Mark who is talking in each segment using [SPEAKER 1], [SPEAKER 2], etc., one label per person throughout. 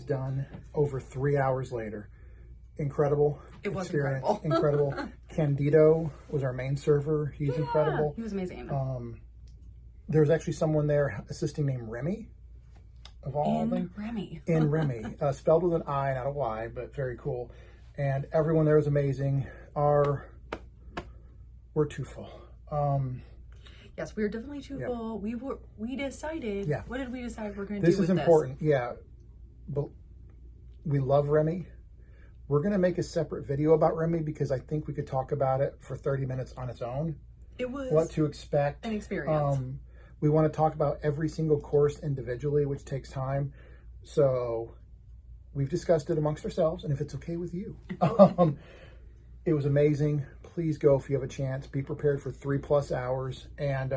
[SPEAKER 1] is done over 3 hours later. Incredible experience.
[SPEAKER 2] Incredible.
[SPEAKER 1] Candido was our main server. He's incredible.
[SPEAKER 2] He was amazing.
[SPEAKER 1] There's actually someone there assisting named Remy. Of all things.
[SPEAKER 2] Remy.
[SPEAKER 1] In Remy. Spelled with an I, not a Y, but very cool. And everyone there was amazing. We're too full.
[SPEAKER 2] Yes, we were definitely too full. We decided.
[SPEAKER 1] Yeah.
[SPEAKER 2] What did we decide we're going to do with this?
[SPEAKER 1] This is important. Yeah. But we love Remy. We're going to make a separate video about Remy because I think we could talk about it for 30 minutes on its own.
[SPEAKER 2] It was
[SPEAKER 1] what to expect.
[SPEAKER 2] An experience.
[SPEAKER 1] We want to talk about every single course individually, which takes time. So we've discussed it amongst ourselves, and if it's okay with you. It was amazing. Please go if you have a chance. Be prepared for 3+ hours. And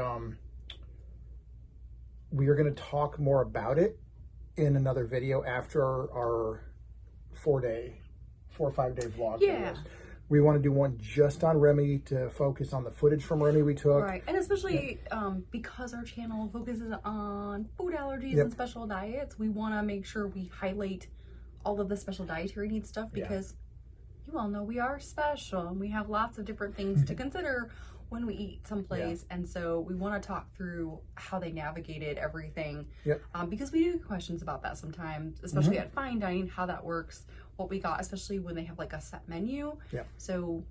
[SPEAKER 1] we are going to talk more about it in another video after our 4 or 5 day vlog.
[SPEAKER 2] Yeah.
[SPEAKER 1] Videos. We want to do one just on Remy to focus on the footage from Remy we took.
[SPEAKER 2] Right. And especially because our channel focuses on food allergies and special diets, we want to make sure we highlight all of the special dietary needs stuff because you all know we are special and we have lots of different things to consider when we eat someplace. And so we want to talk through how they navigated everything because we do get questions about that sometimes, especially at fine dining, how that works, what we got, especially when they have like a set menu. So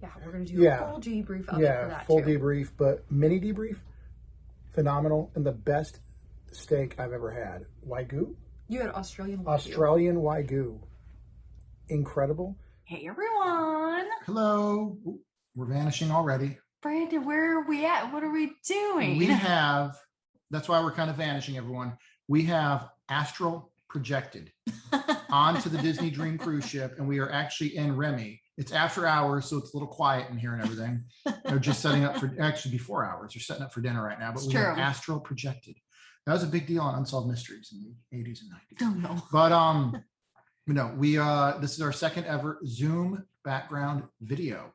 [SPEAKER 2] we're going to do a full debrief of it for that
[SPEAKER 1] full debrief, but mini debrief, phenomenal, and the best steak I've ever had. Wagyu?
[SPEAKER 2] You had Australian Wagyu.
[SPEAKER 1] Australian Wagyu. Incredible.
[SPEAKER 2] Hey everyone.
[SPEAKER 3] Hello. We're vanishing already.
[SPEAKER 2] Brandon, where are we at? What are we doing?
[SPEAKER 3] We have, that's why we're kind of vanishing, everyone. We have astral projected onto the Disney Dream cruise ship, and we are actually in Remy. It's after hours, so it's a little quiet in here and everything. They're just setting up for, actually before hours. They're setting up for dinner right now, but we have astral projected. That was a big deal on Unsolved Mysteries in the 80s and 90s.
[SPEAKER 2] Oh, no.
[SPEAKER 3] But, no, this is our second ever Zoom background video.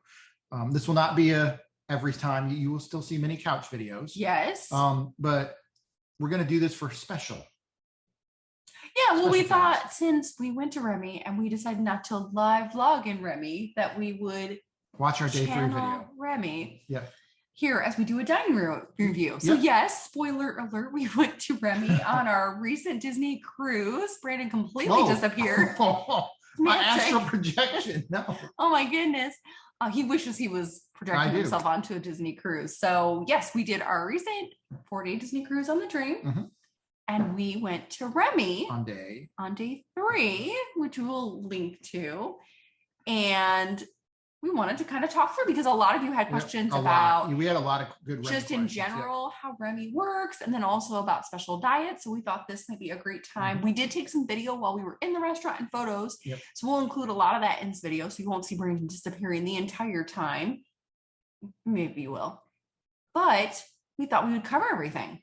[SPEAKER 3] This will not be every time. You will still see mini couch videos.
[SPEAKER 2] Yes.
[SPEAKER 3] But we're going to do this for special.
[SPEAKER 2] Yeah, well, we thought since we went to Remy and we decided not to live vlog in Remy, that we would
[SPEAKER 3] watch our day 3 video.
[SPEAKER 2] Remy.
[SPEAKER 3] Yeah.
[SPEAKER 2] Here as we do a dining room review. So yes, spoiler alert, we went to Remy on our recent Disney cruise. Brandon completely disappeared.
[SPEAKER 3] My astral projection. No.
[SPEAKER 2] Oh my goodness. He wishes he was projecting himself onto a Disney cruise. So yes, we did our recent 4-day Disney cruise on the Dream. And we went to Remy
[SPEAKER 3] on day
[SPEAKER 2] 3, which we'll link to. And we wanted to kind of talk through because a lot of you had questions about
[SPEAKER 3] we had a lot of good
[SPEAKER 2] just in general how Remy works, and then also about special diets. So we thought this might be a great time. We did take some video while we were in the restaurant and photos. So we'll include a lot of that in this video, so you won't see Brandon disappearing the entire time. Maybe you will, but we thought we would cover everything.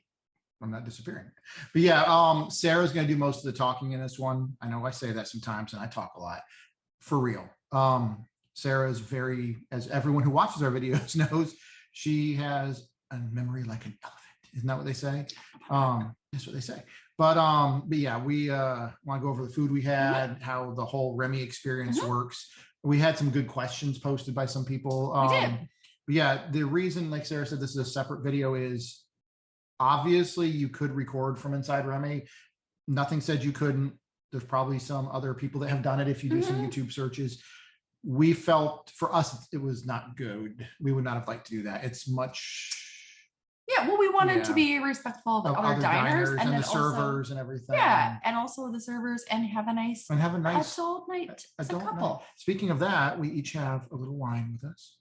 [SPEAKER 3] I'm not disappearing. But yeah, Sarah's going to do most of the talking in this one. I know I say that sometimes and I talk a lot. For real. Sarah is very, as everyone who watches our videos knows, she has a memory like an elephant. Isn't that what they say? That's what they say. But yeah, we want to go over the food we had, how the whole Remy experience works. We had some good questions posted by some people.
[SPEAKER 2] We did.
[SPEAKER 3] But yeah, the reason, like Sarah said, this is a separate video is obviously you could record from inside Remy. Nothing said you couldn't. There's probably some other people that have done it if you do some YouTube searches. We felt for us it was not good. We would not have liked to do that. It's much.
[SPEAKER 2] Yeah, well, we wanted to be respectful of other diners and
[SPEAKER 3] the servers and everything.
[SPEAKER 2] Yeah, and also the servers and have a nice adult night as a couple.
[SPEAKER 3] Speaking of that, we each have a little wine with us.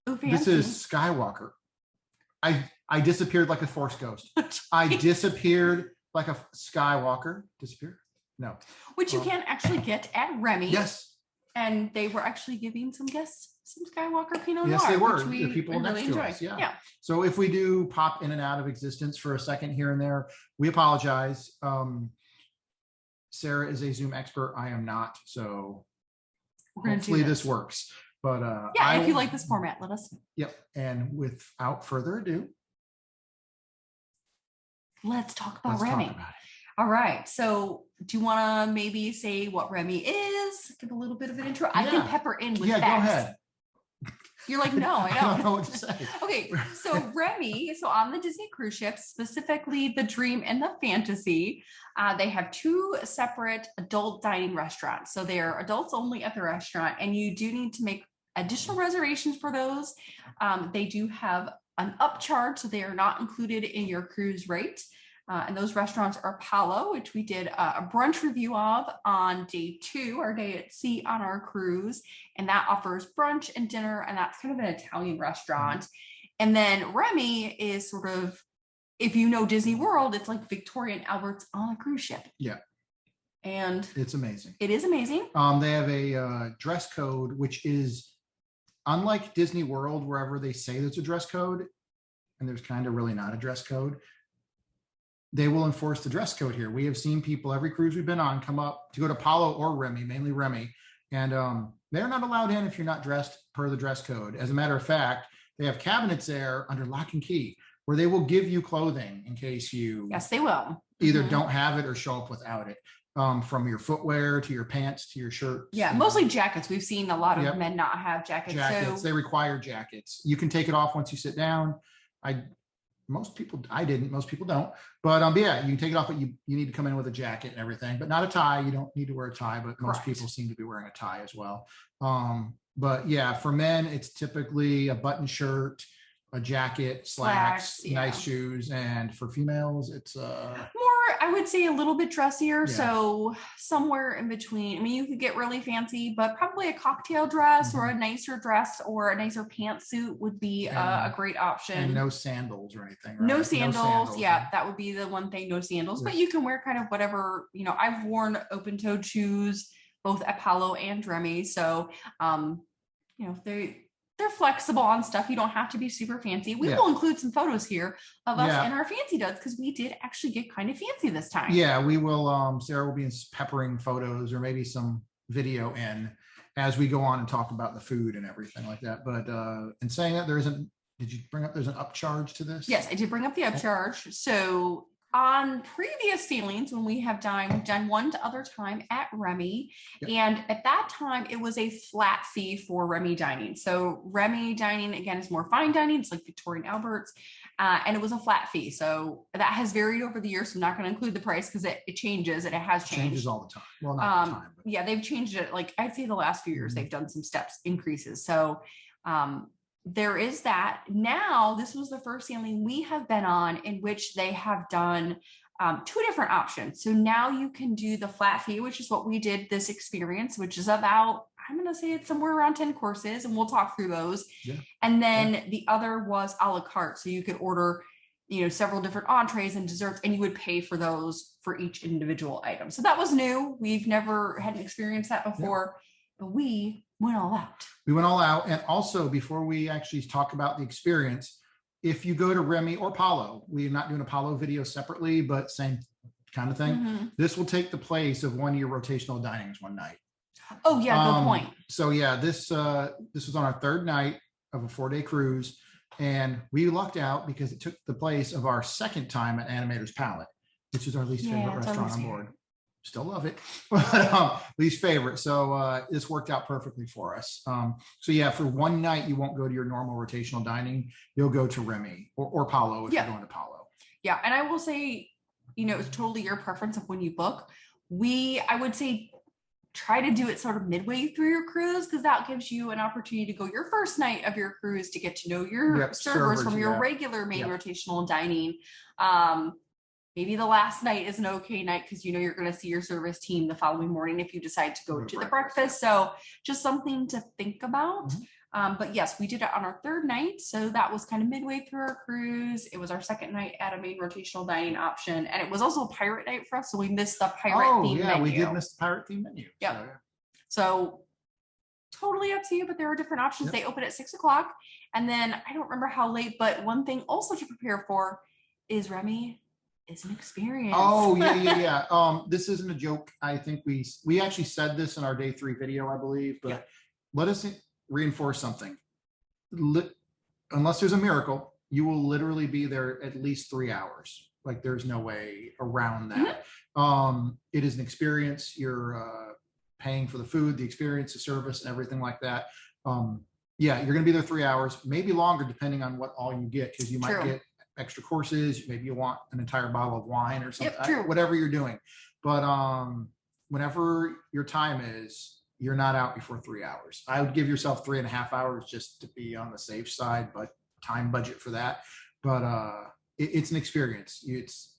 [SPEAKER 2] Ooh,
[SPEAKER 3] this is Skywalker. I disappeared like a Force ghost. I disappeared like a Skywalker. Disappeared? No.
[SPEAKER 2] Which you can actually get at Remy.
[SPEAKER 3] Yes.
[SPEAKER 2] And they were actually giving some guests some Skywalker Pinot Noir.
[SPEAKER 3] Yes, they were.
[SPEAKER 2] Which
[SPEAKER 3] The people next
[SPEAKER 2] really
[SPEAKER 3] to
[SPEAKER 2] enjoy.
[SPEAKER 3] us. Yeah. So if we do pop in and out of existence for a second here and there, we apologize. Sarah is a Zoom expert. I am not. So hopefully this works. But
[SPEAKER 2] if you like this format, let us know.
[SPEAKER 3] Yep. And without further ado,
[SPEAKER 2] let's talk about Remy. All right. So do you want to maybe say what Remy is? Give a little bit of an intro. I can pepper in with facts.
[SPEAKER 3] Go ahead.
[SPEAKER 2] You're like, no, I don't.
[SPEAKER 3] I don't know what to say.
[SPEAKER 2] Okay, so Remy, so on the Disney cruise ships, specifically the Dream and the Fantasy, they have 2 separate adult dining restaurants. So they are adults only at the restaurant, and you do need to make additional reservations for those. They do have an upcharge, so they are not included in your cruise rate. And those restaurants are Apollo, which we did a brunch review of on day 2, our day at sea on our cruise. And that offers brunch and dinner, and that's kind of an Italian restaurant. And then Remy is sort of, if you know Disney World, it's like Victoria and Albert's on a cruise ship.
[SPEAKER 3] Yeah.
[SPEAKER 2] And
[SPEAKER 3] it's amazing.
[SPEAKER 2] It is amazing.
[SPEAKER 3] They have a dress code, which is unlike Disney World, wherever they say there's a dress code, and there's kind of really not a dress code. They will enforce the dress code here. We have seen people, every cruise we've been on, come up to go to Apollo or Remy, mainly Remy, and they're not allowed in if you're not dressed per the dress code. As a matter of fact, they have cabinets there under lock and key where they will give you clothing in case you
[SPEAKER 2] yes, they will
[SPEAKER 3] either don't have it or show up without it. From your footwear to your pants to your shirts.
[SPEAKER 2] Yeah, mostly jackets. We've seen a lot of men not have jackets.
[SPEAKER 3] So they require jackets. You can take it off once you sit down. Most people don't. But yeah, you can take it off, but you need to come in with a jacket and everything, but not a tie. You don't need to wear a tie, but most people seem to be wearing a tie as well. But yeah, for men, it's typically a button shirt, a jacket, slacks, nice shoes. And for females, it's
[SPEAKER 2] more, I would say, a little bit dressier. Yeah. So somewhere in between. I mean, you could get really fancy, but probably a cocktail dress or a nicer dress or a nicer pantsuit would be a great option.
[SPEAKER 3] And no sandals or anything. Right?
[SPEAKER 2] No sandals. Yeah, that would be the one thing. No sandals, but you can wear kind of whatever. You know, I've worn open-toed shoes both at Apollo and Remy, so you know, they're flexible on stuff. You don't have to be super fancy. We will include some photos here of us in our fancy duds because we did actually get kind of fancy this time. Yeah,
[SPEAKER 3] we will. Sarah will be peppering photos or maybe some video in as we go on and talk about the food and everything like that. But in saying that, did you bring up there's an upcharge to this?
[SPEAKER 2] Yes, I did bring up the upcharge. So on previous sailings, when we have done one other time at Remy, and at that time it was a flat fee for Remy dining. So Remy dining again is more fine dining. It's like Victoria and Albert's, and it was a flat fee. So that has varied over the years. So I'm not going to include the price because it changes and it has changed.
[SPEAKER 3] Changes all the time. Well, not all the time. But.
[SPEAKER 2] Yeah, they've changed it. Like I'd say the last few years they've done some steps increases. So there is that. Now, this was the first sailing we have been on in which they have done 2 different options. So now you can do the flat fee, which is what we did this experience, which is about, I'm going to say it's somewhere around 10 courses, and we'll talk through those. Yeah. And then the other was a la carte. So you could order, you know, several different entrees and desserts, and you would pay for those for each individual item. So that was new. We've never had experienced that before, but we went all out.
[SPEAKER 3] We went all out. And also, before we actually talk about the experience, if you go to Remy or Apollo, we're not doing Apollo video separately, but same kind of thing. This will take the place of one of your rotational dinings one night.
[SPEAKER 2] Oh yeah, good point.
[SPEAKER 3] So yeah, this was on our 3rd night of a 4-day cruise, and we lucked out because it took the place of our 2nd time at Animator's Palette, which is our least favorite restaurant on board. Still love it, but least favorite. So this worked out perfectly for us. So yeah, for one night, you won't go to your normal rotational dining. You'll go to Remy or Apollo if you're going to Apollo.
[SPEAKER 2] Yeah, and I will say, you know, it's totally your preference of when you book. I would say, try to do it sort of midway through your cruise because that gives you an opportunity to go your first night of your cruise to get to know your servers from your regular main rotational dining. Maybe the last night is an okay night because you know you're going to see your service team the following morning if you decide to go to the breakfast. So just something to think about. But yes, we did it on our 3rd night. So that was kind of midway through our cruise. It was our 2nd night at a main rotational dining option. And it was also a pirate night for us. So we missed the pirate theme menu.
[SPEAKER 3] We did miss the pirate theme menu.
[SPEAKER 2] Yeah. So totally up to you, but there are different options. They open at 6:00. And then I don't remember how late, but one thing also to prepare for is Remy is an experience.
[SPEAKER 3] Oh yeah. This isn't a joke. I think we actually said this in our day 3 video, I believe, but let us reinforce something. Unless there's a miracle, you will literally be there at least 3 hours. Like there's no way around that. It is an experience. You're paying for the food, the experience, the service, and everything like that. Yeah, you're going to be there 3 hours, maybe longer, depending on what all you get, because you might get extra courses. Maybe you want an entire bottle of wine or something, whatever you're doing. But whenever your time is, you're not out before 3 hours. I would give yourself 3.5 hours just to be on the safe side, but time budget for that. But it's an experience. It's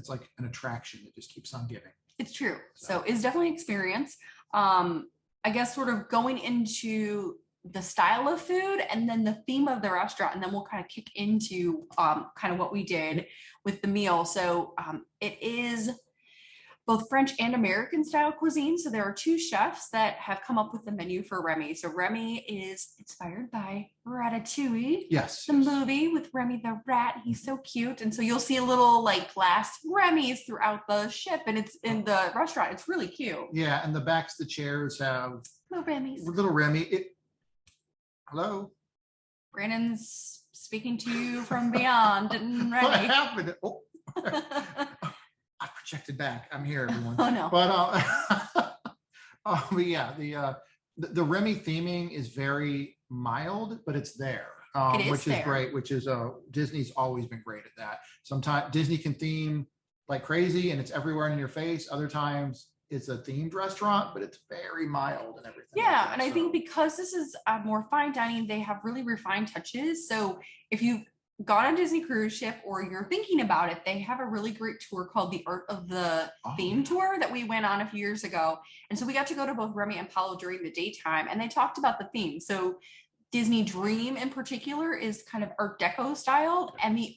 [SPEAKER 3] like an attraction that just keeps on giving.
[SPEAKER 2] It's true. So it's definitely an experience. I guess sort of going into the style of food and then the theme of the restaurant, and then we'll kind of kick into kind of what we did with the meal. So it is both French and American style cuisine. So there are two chefs that have come up with the menu for Remy. So Remy is inspired by Ratatouille.
[SPEAKER 3] Yes.
[SPEAKER 2] The movie with Remy the rat. He's so cute. And so you'll see a little like glass Remy's throughout the ship, and it's in the restaurant. It's really cute.
[SPEAKER 3] Yeah. And the backs of the chairs have
[SPEAKER 2] little Remy's.
[SPEAKER 3] Little Remy. Hello.
[SPEAKER 2] Brandon's speaking to you from beyond. And Remy.
[SPEAKER 3] What happened? Oh. I projected back. I'm here, everyone.
[SPEAKER 2] Oh no.
[SPEAKER 3] But yeah, the Remy theming is very mild, but it's there, which is great. Which is Disney's always been great at that. Sometimes Disney can theme like crazy, and it's everywhere in your face. Other times it's a themed restaurant, but it's very mild and everything.
[SPEAKER 2] Yeah, and I think because this is more fine dining, they have really refined touches. So if you've gone on a Disney cruise ship or you're thinking about it, they have a really great tour called the Art of the Theme tour that we went on a few years ago. And so we got to go to both Remy and Paulo during the daytime, and they talked about the theme. So Disney Dream in particular is kind of Art Deco style, and the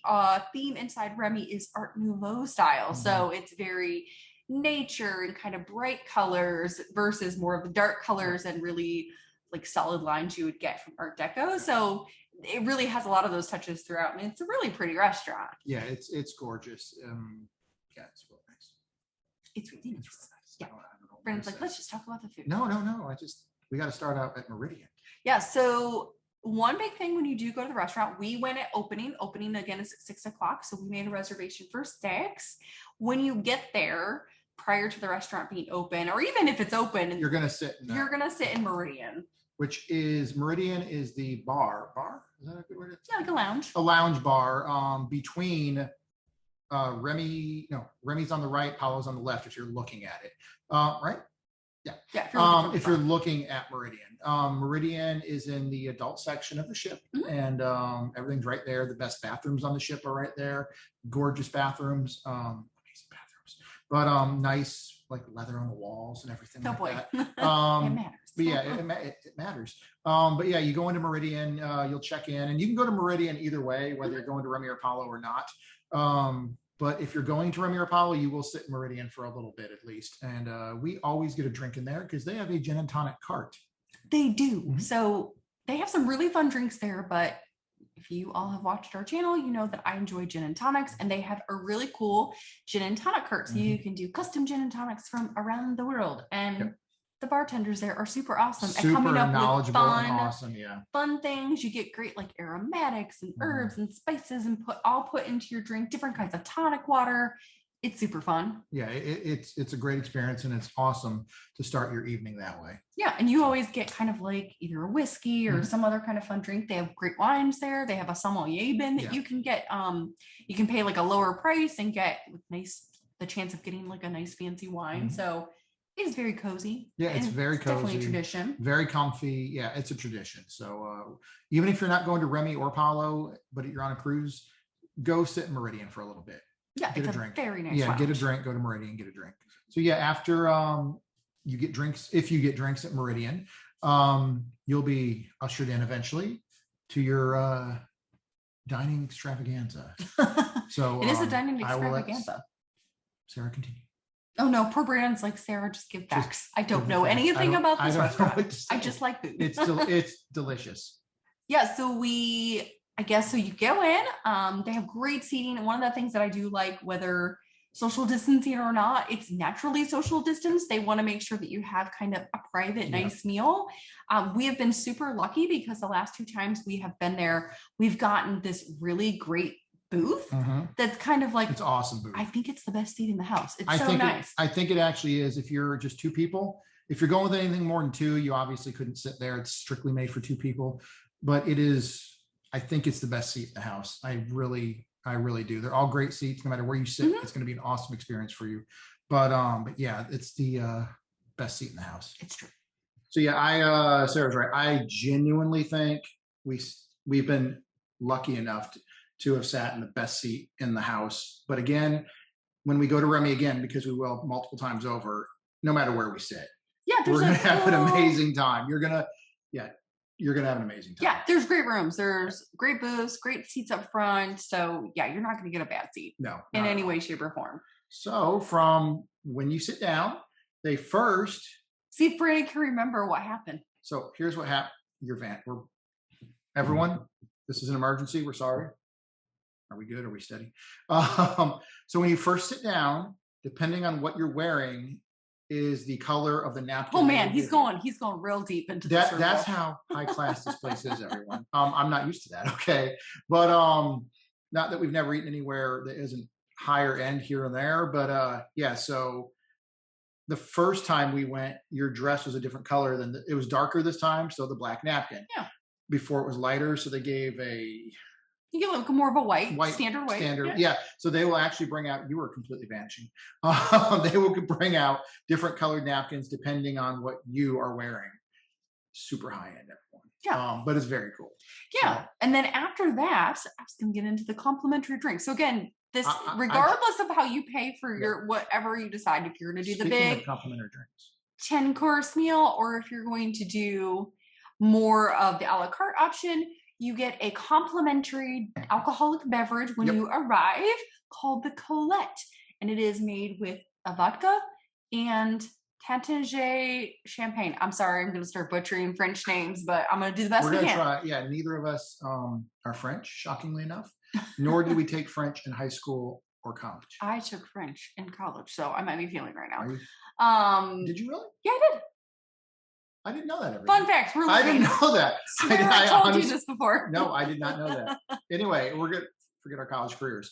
[SPEAKER 2] theme inside Remy is Art Nouveau style. So it's very nature and kind of bright colors versus more of the dark colors and really like solid lines you would get from Art Deco. So it really has a lot of those touches throughout, and it's a really pretty restaurant.
[SPEAKER 3] Yeah, it's gorgeous. Yeah, it's really nice.
[SPEAKER 2] It's really nice. Yeah.
[SPEAKER 3] I don't know
[SPEAKER 2] Brandon's like, let's just talk about the food.
[SPEAKER 3] No. We got to start out at Meridian.
[SPEAKER 2] Yeah. So one big thing when you do go to the restaurant, we went at opening. Opening again is at 6:00. So we made a reservation for 6. When you get there, prior to the restaurant being open, or even if it's open,
[SPEAKER 3] you're gonna sit
[SPEAKER 2] in Meridian.
[SPEAKER 3] Which is Meridian is the bar. Is that a good word?
[SPEAKER 2] Yeah, like a lounge.
[SPEAKER 3] A lounge bar between Remy's on the right, Paulo's on the left if you're looking at it. Right? Yeah.
[SPEAKER 2] Yeah.
[SPEAKER 3] If you're looking at Meridian. Meridian is in the adult section of the ship, and everything's right there. The best bathrooms on the ship are right there. Gorgeous bathrooms. Amazing bathrooms. But nice like leather on the walls and everything that.
[SPEAKER 2] It matters.
[SPEAKER 3] But yeah, it matters. But yeah, you go into Meridian, you'll check in, and you can go to Meridian either way, whether you're going to Remy or Paulo or not. But if you're going to Remy or Paulo, you will sit in Meridian for a little bit at least. And we always get a drink in there because they have a gin and tonic cart.
[SPEAKER 2] They do. So they have some really fun drinks there, but if you all have watched our channel, you know that I enjoy gin and tonics, and they have a really cool gin and tonic cart. So you can do custom gin and tonics from around the world. And the bartenders there are super awesome at coming up with fun things. You get great like aromatics and herbs and spices and put into your drink, different kinds of tonic water. It's super fun.
[SPEAKER 3] Yeah, it's a great experience, and it's awesome to start your evening that way.
[SPEAKER 2] Yeah, and you always get kind of like either a whiskey or some other kind of fun drink. They have great wines there. They have a sommelier bin that you can get. You can pay like a lower price and get the chance of getting like a nice fancy wine. So it is very cozy.
[SPEAKER 3] Yeah, it's very cozy.
[SPEAKER 2] Definitely a tradition.
[SPEAKER 3] Very comfy. Yeah, it's a tradition. So even if you're not going to Remy or Paulo, but you're on a cruise, go sit in Meridian for a little bit.
[SPEAKER 2] Yeah, get a drink. Very nice.
[SPEAKER 3] Yeah,
[SPEAKER 2] lounge.
[SPEAKER 3] Get a drink. Go to Meridian, get a drink. So yeah, after you get drinks, if you get drinks at Meridian, you'll be ushered in eventually to your dining extravaganza. So
[SPEAKER 2] it is a dining extravaganza.
[SPEAKER 3] Sarah continue.
[SPEAKER 2] Oh no, poor Brandon's like, Sarah, just give facts. I don't know anything about this restaurant. I just like food.
[SPEAKER 3] It's delicious.
[SPEAKER 2] Yeah, so you go in, they have great seating. And one of the things that I do like, whether social distancing or not, it's naturally social distance. They want to make sure that you have kind of a private, nice meal. We have been super lucky because the last 2 times we have been there, we've gotten this really great booth that's kind of like,
[SPEAKER 3] it's awesome booth.
[SPEAKER 2] I think it's the best seat in the house. It's so nice.
[SPEAKER 3] I think it actually is. If you're just two people, if you're going with anything more than two, you obviously couldn't sit there. It's strictly made for two people, but it is, I think it's the best seat in the house. I really do. They're all great seats. No matter where you sit, it's going to be an awesome experience for you. But yeah, it's the best seat in the house.
[SPEAKER 2] It's true.
[SPEAKER 3] So yeah, Sarah's right. I genuinely think we've been lucky enough to have sat in the best seat in the house. But again, when we go to Remy again, because we will multiple times over, no matter where we sit, we're gonna have an amazing time. You're gonna have an amazing time.
[SPEAKER 2] Yeah, there's great rooms. There's great booths, great seats up front. So yeah, you're not gonna get a bad seat.
[SPEAKER 3] No.
[SPEAKER 2] In any way, shape, or form.
[SPEAKER 3] So from when you sit down, they first
[SPEAKER 2] see if Brady can remember what happened.
[SPEAKER 3] So here's what happened. Everyone, this is an emergency. We're sorry. Are we good? Are we steady? So when you first sit down, depending on what you're wearing, is the color of the napkin.
[SPEAKER 2] Oh man, he's going real deep into this.
[SPEAKER 3] That's how high class this place is, everyone. I'm not used to that, okay? But not that we've never eaten anywhere that isn't higher end here and there, but yeah, so the first time we went, your dress was a different color than it was darker this time, so the black napkin.
[SPEAKER 2] Yeah.
[SPEAKER 3] Before it was lighter, so they gave
[SPEAKER 2] you get like more of a white standard white.
[SPEAKER 3] Yeah. So they will actually bring out, you were completely vanishing. They will bring out different colored napkins depending on what you are wearing. Super high end, everyone.
[SPEAKER 2] Yeah.
[SPEAKER 3] But it's very cool.
[SPEAKER 2] Yeah. So, and then after that, I was going to get into the complimentary drink. So again, this, regardless of how you pay for your, whatever you decide, if you're going to do the big
[SPEAKER 3] complimentary drinks,
[SPEAKER 2] 10-course meal, or if you're going to do more of the a la carte option, you get a complimentary alcoholic beverage when you arrive called the Colette. And it is made with a vodka and Taittinger champagne. I'm sorry, I'm going to start butchering French names, but I'm going to do the best we can. We're going to
[SPEAKER 3] try. Yeah, neither of us are French, shockingly enough. Nor did we take French in high school or college.
[SPEAKER 2] I took French in college, so I might be feeling right now.
[SPEAKER 3] Did you really?
[SPEAKER 2] Yeah, I did.
[SPEAKER 3] I didn't know that.
[SPEAKER 2] Fun fact.
[SPEAKER 3] I didn't know that.
[SPEAKER 2] I told you this before.
[SPEAKER 3] No, I did not know that. Anyway, we're good. Forget our college careers.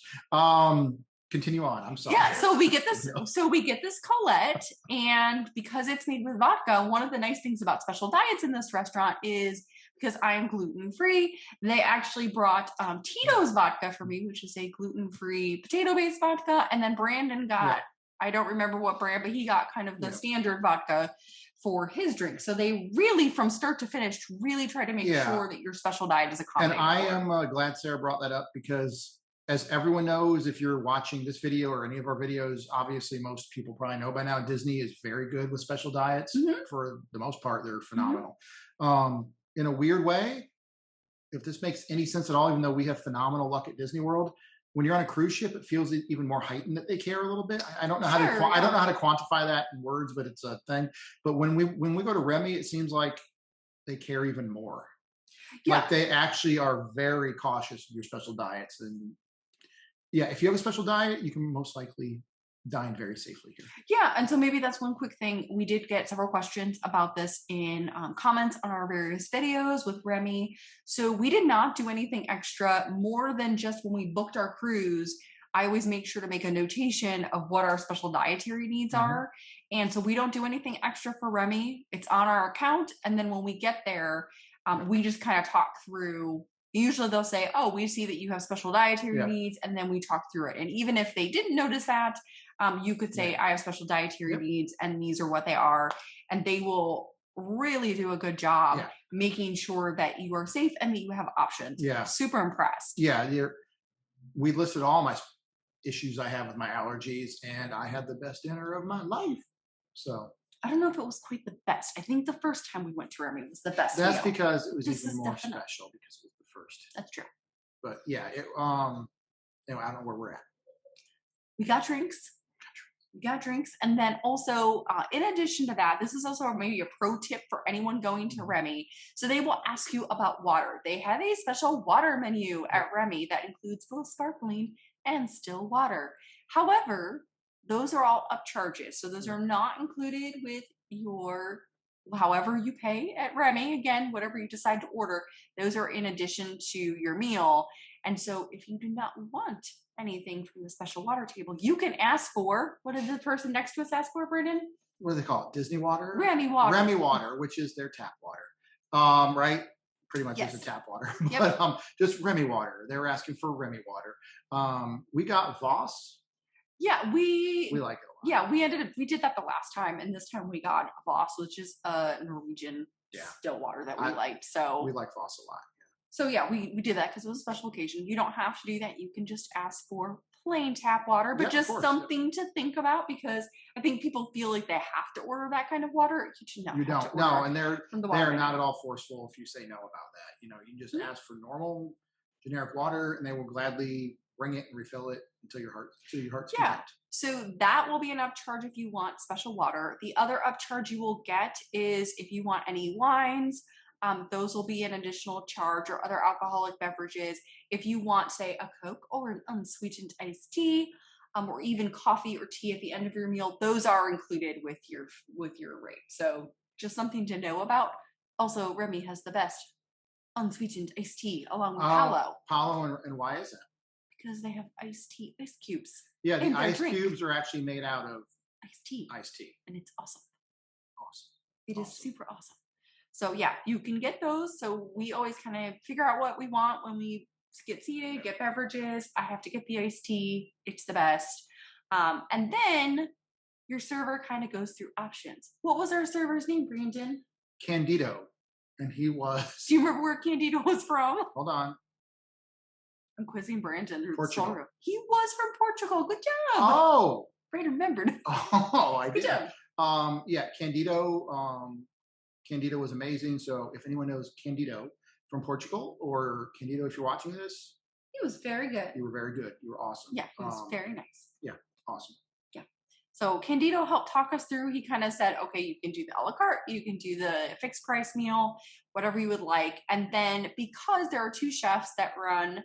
[SPEAKER 3] Continue on. I'm sorry.
[SPEAKER 2] Yeah. So we get this. So we get this Colette, and because it's made with vodka, one of the nice things about Special Diets in this restaurant is because I am gluten free, they actually brought Tito's vodka for me, which is a gluten free potato based vodka, and then Brandon got I don't remember what brand, but he got kind of the standard vodka for his drink. So they really, from start to finish, really try to make sure that your special diet is accommodated.
[SPEAKER 3] And I am glad Sarah brought that up because, as everyone knows, if you're watching this video or any of our videos, obviously most people probably know by now, Disney is very good with special diets. For the most part, they're phenomenal. In a weird way, if this makes any sense at all, even though we have phenomenal luck at Disney World, when you're on a cruise ship, it feels even more heightened that they care a little bit. I don't know how to I don't know how to quantify that in words, but it's a thing. But when we go to Remy, it seems like they care even more. Yeah. Like they actually are very cautious with your special diets. And yeah, if you have a special diet, you can most likely dine very safely here.
[SPEAKER 2] Yeah, and so maybe that's one quick thing. We did get several questions about this in comments on our various videos with Remy. So we did not do anything extra more than just when we booked our cruise. I always make sure to make a notation of what our special dietary needs are. And so we don't do anything extra for Remy. It's on our account. And then when we get there, we just kind of talk through. Usually they'll say, oh, we see that you have special dietary needs. And then we talk through it. And even if they didn't notice that, you could say, I have special dietary needs and these are what they are. And they will really do a good job making sure that you are safe and that you have options. Yeah. Super impressed.
[SPEAKER 3] Yeah. We listed all my issues I have with my allergies and I had the best dinner of my life. So
[SPEAKER 2] I don't know if it was quite the best. I think the first time we went to Remy was the best.
[SPEAKER 3] That's meal. Because it was even more special because it was the first.
[SPEAKER 2] That's true.
[SPEAKER 3] But yeah, I don't know where we're at.
[SPEAKER 2] We got drinks. And then also, in addition to that, this is also maybe a pro tip for anyone going to Remy. So they will ask you about water. They have a special water menu at Remy that includes both sparkling and still water. However, those are all up charges. So those are not included with your, however you pay at Remy. Again, whatever you decide to order, those are in addition to your meal. And so if you do not want anything from the special water table, you can ask for, what did the person next to us ask for, Brendan?
[SPEAKER 3] What do they call it? Disney water?
[SPEAKER 2] Remy water.
[SPEAKER 3] Remy water, which is their tap water. Right? Pretty much is a tap water.
[SPEAKER 2] Yep.
[SPEAKER 3] But just Remy water. They were asking for Remy water. We got Voss.
[SPEAKER 2] Yeah, we
[SPEAKER 3] like it a lot.
[SPEAKER 2] Yeah, we did that the last time, and this time we got Voss, which is a Norwegian still water that we liked. So
[SPEAKER 3] we like Voss a lot.
[SPEAKER 2] So yeah, we did that because it was a special occasion. You don't have to do that. You can just ask for plain tap water, but just something to think about, because I think people feel like they have to order that kind of water. You don't.
[SPEAKER 3] No, and they're not at all forceful if you say no about that. You can just ask for normal generic water, and they will gladly bring it and refill it until your heart's content.
[SPEAKER 2] So that will be an upcharge if you want special water. The other upcharge you will get is if you want any wines. Those will be an additional charge, or other alcoholic beverages. If you want, say, a Coke or an unsweetened iced tea, or even coffee or tea at the end of your meal, those are included with your rate. So just something to know about. Also, Remy has the best unsweetened iced tea along with
[SPEAKER 3] Palo, and why is that?
[SPEAKER 2] Because they have iced tea, ice cubes.
[SPEAKER 3] Yeah, the ice cubes are actually made out of
[SPEAKER 2] iced tea.
[SPEAKER 3] And
[SPEAKER 2] it's awesome.
[SPEAKER 3] It
[SPEAKER 2] is super awesome. So yeah, you can get those. So we always kind of figure out what we want when we get seated, get beverages. I have to get the iced tea. It's the best. And then your server kind of goes through options. What was our server's name, Brandon?
[SPEAKER 3] Candido. And he was...
[SPEAKER 2] Do you remember where Candido was from?
[SPEAKER 3] Hold on.
[SPEAKER 2] I'm quizzing Brandon.
[SPEAKER 3] Portugal.
[SPEAKER 2] He was from Portugal. Good job.
[SPEAKER 3] Oh.
[SPEAKER 2] Brandon remembered.
[SPEAKER 3] Oh, I did.
[SPEAKER 2] Good job.
[SPEAKER 3] Yeah, Candido... Candido was amazing. So if anyone knows Candido from Portugal, or Candido, if you're watching this,
[SPEAKER 2] he was very good.
[SPEAKER 3] You were very good. You were awesome.
[SPEAKER 2] Yeah, he was very nice.
[SPEAKER 3] Yeah, awesome.
[SPEAKER 2] Yeah. So Candido helped talk us through. He kind of said, okay, you can do the a la carte, you can do the fixed price meal, whatever you would like. And then because there are two chefs that run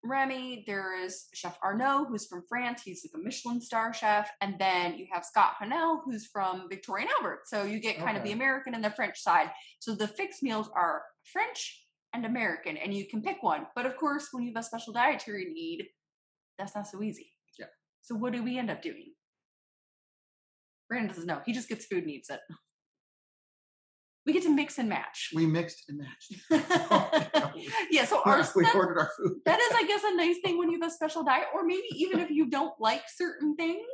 [SPEAKER 2] Remy, there is Chef Arnaud, who's from France. He's like a Michelin star chef. And then you have Scott Hanel, who's from Victoria and Albert. So you get kind of the American and the French side. So the fixed meals are French and American, and you can pick one. But of course, when you have a special dietary need, that's not so easy.
[SPEAKER 3] Yeah.
[SPEAKER 2] So what do we end up doing? Brandon doesn't know. He just gets food and eats it. We get to mix and match.
[SPEAKER 3] We mixed and matched.
[SPEAKER 2] Yeah, so
[SPEAKER 3] we ordered our food.
[SPEAKER 2] That is, I guess, a nice thing when you have a special diet, or maybe even if you don't like certain things,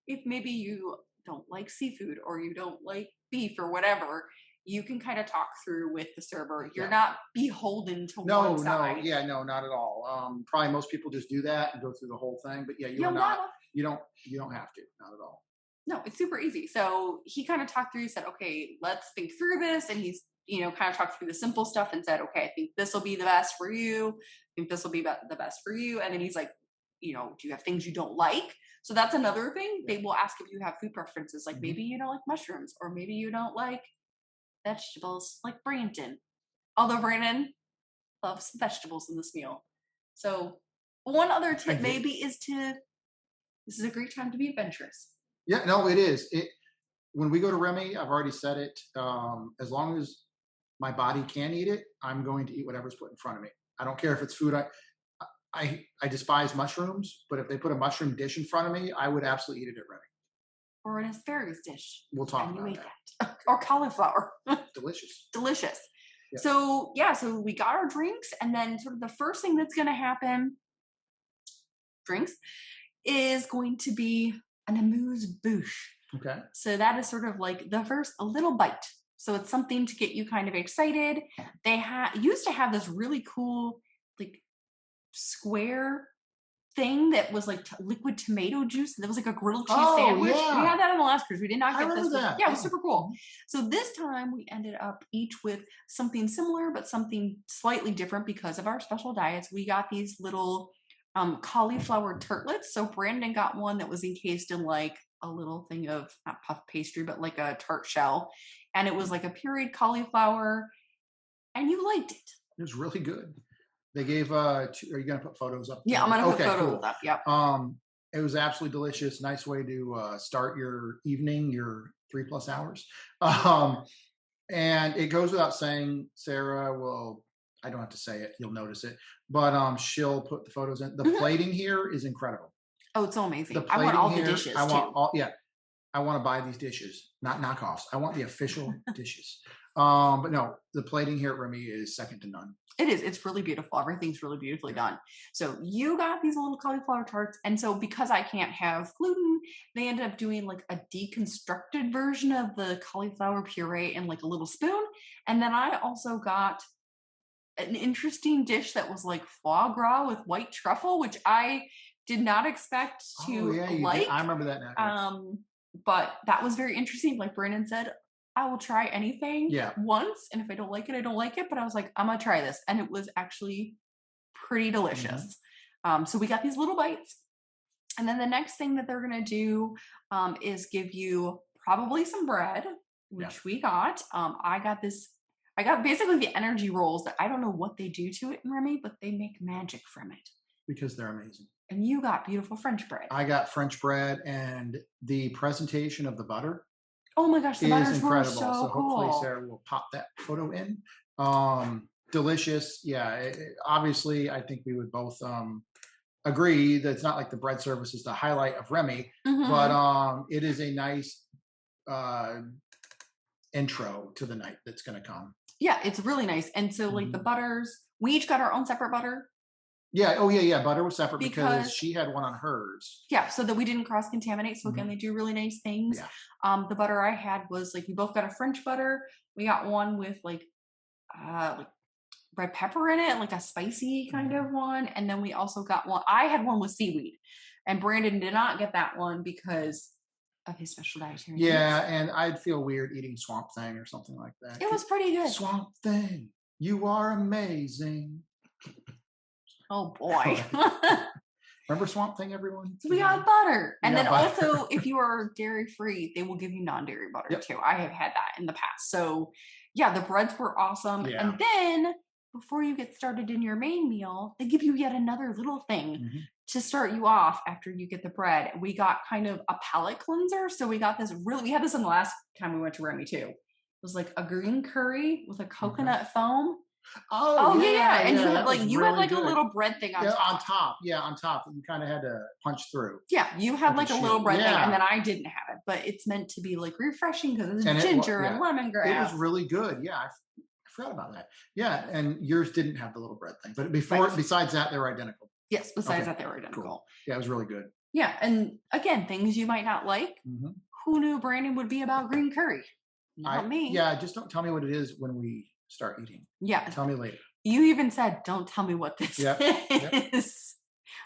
[SPEAKER 2] if maybe you don't like seafood or you don't like beef or whatever, you can kind of talk through with the server. You're not beholden to one side.
[SPEAKER 3] No, not at all. Probably most people just do that and go through the whole thing, but you don't have to, not at all.
[SPEAKER 2] No, it's super easy. So he kind of talked through, he said, okay, let's think through this. And he's, kind of talked through the simple stuff and said, okay, I think this will be the best for you. I think this will be the best for you. And then he's like, do you have things you don't like? So that's another thing. They will ask if you have food preferences. Like maybe you don't like mushrooms, or maybe you don't like vegetables like Brandon. Although Brandon loves vegetables in this meal. So one other tip maybe is this is a great time to be adventurous.
[SPEAKER 3] Yeah, no, it is. When we go to Remy, I've already said it, as long as my body can eat it, I'm going to eat whatever's put in front of me. I don't care if it's food. I despise mushrooms, but if they put a mushroom dish in front of me, I would absolutely eat it at Remy.
[SPEAKER 2] Or an asparagus dish.
[SPEAKER 3] We'll talk about
[SPEAKER 2] that. Or cauliflower.
[SPEAKER 3] Delicious.
[SPEAKER 2] Yeah. So we got our drinks, and then sort of the first thing that's going to happen, is going to be an amuse-bouche.
[SPEAKER 3] Okay.
[SPEAKER 2] So that is sort of like a little bite. So it's something to get you kind of excited. They used to have this really cool, like, square thing that was like liquid tomato juice. That was like a grilled cheese sandwich.
[SPEAKER 3] Yeah.
[SPEAKER 2] We had that on the last cruise. We did not get this.
[SPEAKER 3] That.
[SPEAKER 2] Yeah, it was super cool. So this time we ended up each with something similar, but something slightly different because of our special diets. We got these little cauliflower tartlets. So Brandon got one that was encased in like a little thing of not puff pastry, but like a tart shell. And it was like a pureed cauliflower, and you liked it.
[SPEAKER 3] It was really good. They gave, are you going to put photos up?
[SPEAKER 2] Yeah, I'm going to put photos up. Yep.
[SPEAKER 3] It was absolutely delicious. Nice way to start your evening, your 3+ hours. And it goes without saying, Sarah will I don't have to say it. You'll notice it. But she'll put the photos in. The plating here is incredible.
[SPEAKER 2] Oh, it's so amazing.
[SPEAKER 3] The
[SPEAKER 2] I want all
[SPEAKER 3] plating
[SPEAKER 2] the
[SPEAKER 3] here,
[SPEAKER 2] dishes
[SPEAKER 3] I want
[SPEAKER 2] too.
[SPEAKER 3] all. Yeah, I want to buy these dishes, not knockoffs. I want the official dishes. But no, the plating here at Remy is second to none.
[SPEAKER 2] It is. It's really beautiful. Everything's really beautifully done. So you got these little cauliflower tarts. And so because I can't have gluten, they ended up doing like a deconstructed version of the cauliflower puree in like a little spoon. And then I also got an interesting dish that was like foie gras with white truffle, which I did not expect to like.
[SPEAKER 3] I remember that now.
[SPEAKER 2] But that was very interesting. Like Brandon said, I will try anything once, and if I don't like it, I don't like it. But I was like, I'm gonna try this, and it was actually pretty delicious. So we got these little bites, and then the next thing that they're gonna do is give you probably some bread, which we got. I got basically the energy rolls that I don't know what they do to it in Remy, but they make magic from it
[SPEAKER 3] because they're amazing.
[SPEAKER 2] And you got beautiful French bread.
[SPEAKER 3] I got French bread, and the presentation of the butter.
[SPEAKER 2] Oh my gosh, the butters
[SPEAKER 3] incredible.
[SPEAKER 2] Were so cool.
[SPEAKER 3] Hopefully Sarah will pop that photo in. Delicious. Yeah. Obviously, I think we would both agree that it's not like the bread service is the highlight of Remy, but it is a nice intro to the night that's going to come.
[SPEAKER 2] Yeah, it's really nice. And so like the butters, we each got our own separate butter.
[SPEAKER 3] Yeah. Oh, yeah. Butter was separate because she had one on hers.
[SPEAKER 2] Yeah. So that we didn't cross contaminate. So again, they do really nice things. Yeah. The butter I had was like, we both got a French butter. We got one with like red pepper in it, like a spicy kind of one. And then we also got one. I had one with seaweed, and Brandon did not get that one because of his special dietary needs.
[SPEAKER 3] Yeah. And I'd feel weird eating Swamp Thing or something like that.
[SPEAKER 2] It was pretty good.
[SPEAKER 3] Swamp Thing, you are amazing.
[SPEAKER 2] Oh boy.
[SPEAKER 3] Remember Swamp Thing, everyone?
[SPEAKER 2] So we got butter. And then also, if you are dairy free, they will give you non-dairy butter too. I have had that in the past. So yeah, the breads were awesome. Yeah. And then before you get started in your main meal, they give you yet another little thing to start you off after you get the bread. We got kind of a palate cleanser. So we got this we had this in the last time we went to Remy too. It was like a green curry with a coconut foam. Oh yeah. And you had like a little bread thing on top.
[SPEAKER 3] On top. You kind of had to punch through.
[SPEAKER 2] Yeah, you had like a little bread thing, and then I didn't have it, but it's meant to be like refreshing because it's ginger and lemongrass.
[SPEAKER 3] It was really good. Yeah, I forgot about that. Yeah, and yours didn't have the little bread thing, but besides that, they were identical.
[SPEAKER 2] Yes, besides that, they were identical.
[SPEAKER 3] Cool. Yeah, it was really good.
[SPEAKER 2] Yeah, and again, things you might not like. Who knew Brandon would be about green curry? Not me.
[SPEAKER 3] Yeah, just don't tell me what it is when we start eating.
[SPEAKER 2] Yeah.
[SPEAKER 3] Tell me later.
[SPEAKER 2] You even said, don't tell me what this is.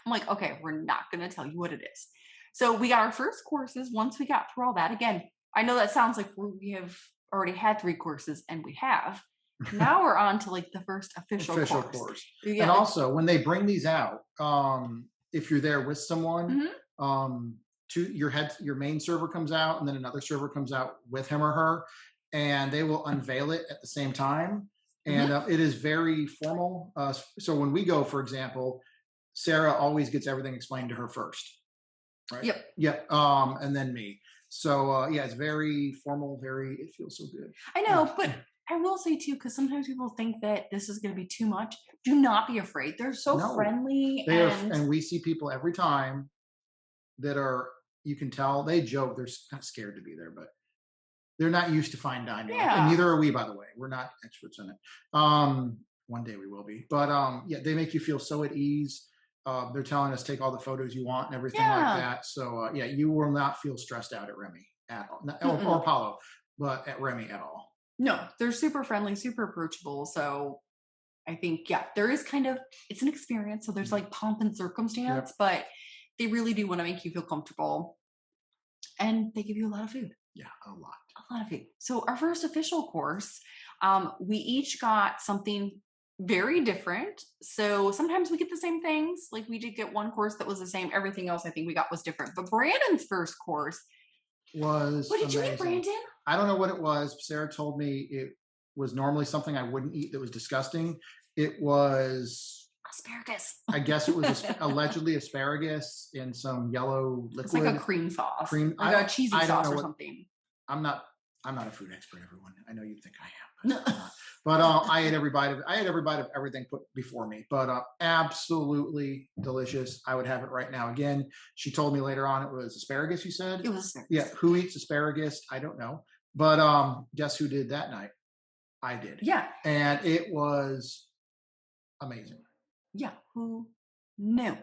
[SPEAKER 2] I'm like, okay, we're not going to tell you what it is. So we got our first courses. Once we got through all that, again, I know that sounds like we have already had 3 courses, and we have. Now we're on to like the first official course. Yeah.
[SPEAKER 3] And also, when they bring these out, if you're there with someone, your main server comes out, and then another server comes out with him or her, and they will unveil it at the same time. And it is very formal. So when we go, for example, Sarah always gets everything explained to her first. Right? Yep. And then me. So it's very formal, it feels so good.
[SPEAKER 2] I know, but I will say too, because sometimes people think that this is going to be too much. Do not be afraid. They're so friendly.
[SPEAKER 3] And we see people every time that you can tell, they joke, they're not scared to be there, but they're not used to fine dining. Yeah. And neither are we, by the way. We're not experts in it. One day we will be. But they make you feel so at ease. They're telling us take all the photos you want and everything like that. So you will not feel stressed out at Remy at all. Or Apollo, but at Remy at all.
[SPEAKER 2] No, they're super friendly, super approachable. So I think, there is it's an experience. So there's like pomp and circumstance, but they really do want to make you feel comfortable. And they give you a lot of food.
[SPEAKER 3] Yeah, a lot
[SPEAKER 2] of food. So our first official course, we each got something very different. So sometimes we get the same things. Like we did get one course that was the same. Everything else I think we got was different. But Brandon's first course
[SPEAKER 3] was
[SPEAKER 2] What did you eat, Brandon?
[SPEAKER 3] I don't know what it was. Sarah told me it was normally something I wouldn't eat that was disgusting. It was
[SPEAKER 2] asparagus.
[SPEAKER 3] I guess it was allegedly asparagus in some yellow liquid.
[SPEAKER 2] It's like a cream sauce. Like a cheesy sauce or something.
[SPEAKER 3] I'm not a food expert, everyone. I know you think I am. But I ate every bite of everything put before me. But absolutely delicious. I would have it right now. Again, she told me later on it was asparagus. You said
[SPEAKER 2] It was asparagus.
[SPEAKER 3] Yeah. Who eats asparagus? I don't know. But guess who did that night? I did.
[SPEAKER 2] Yeah.
[SPEAKER 3] And it was amazing.
[SPEAKER 2] Yeah. Who knew?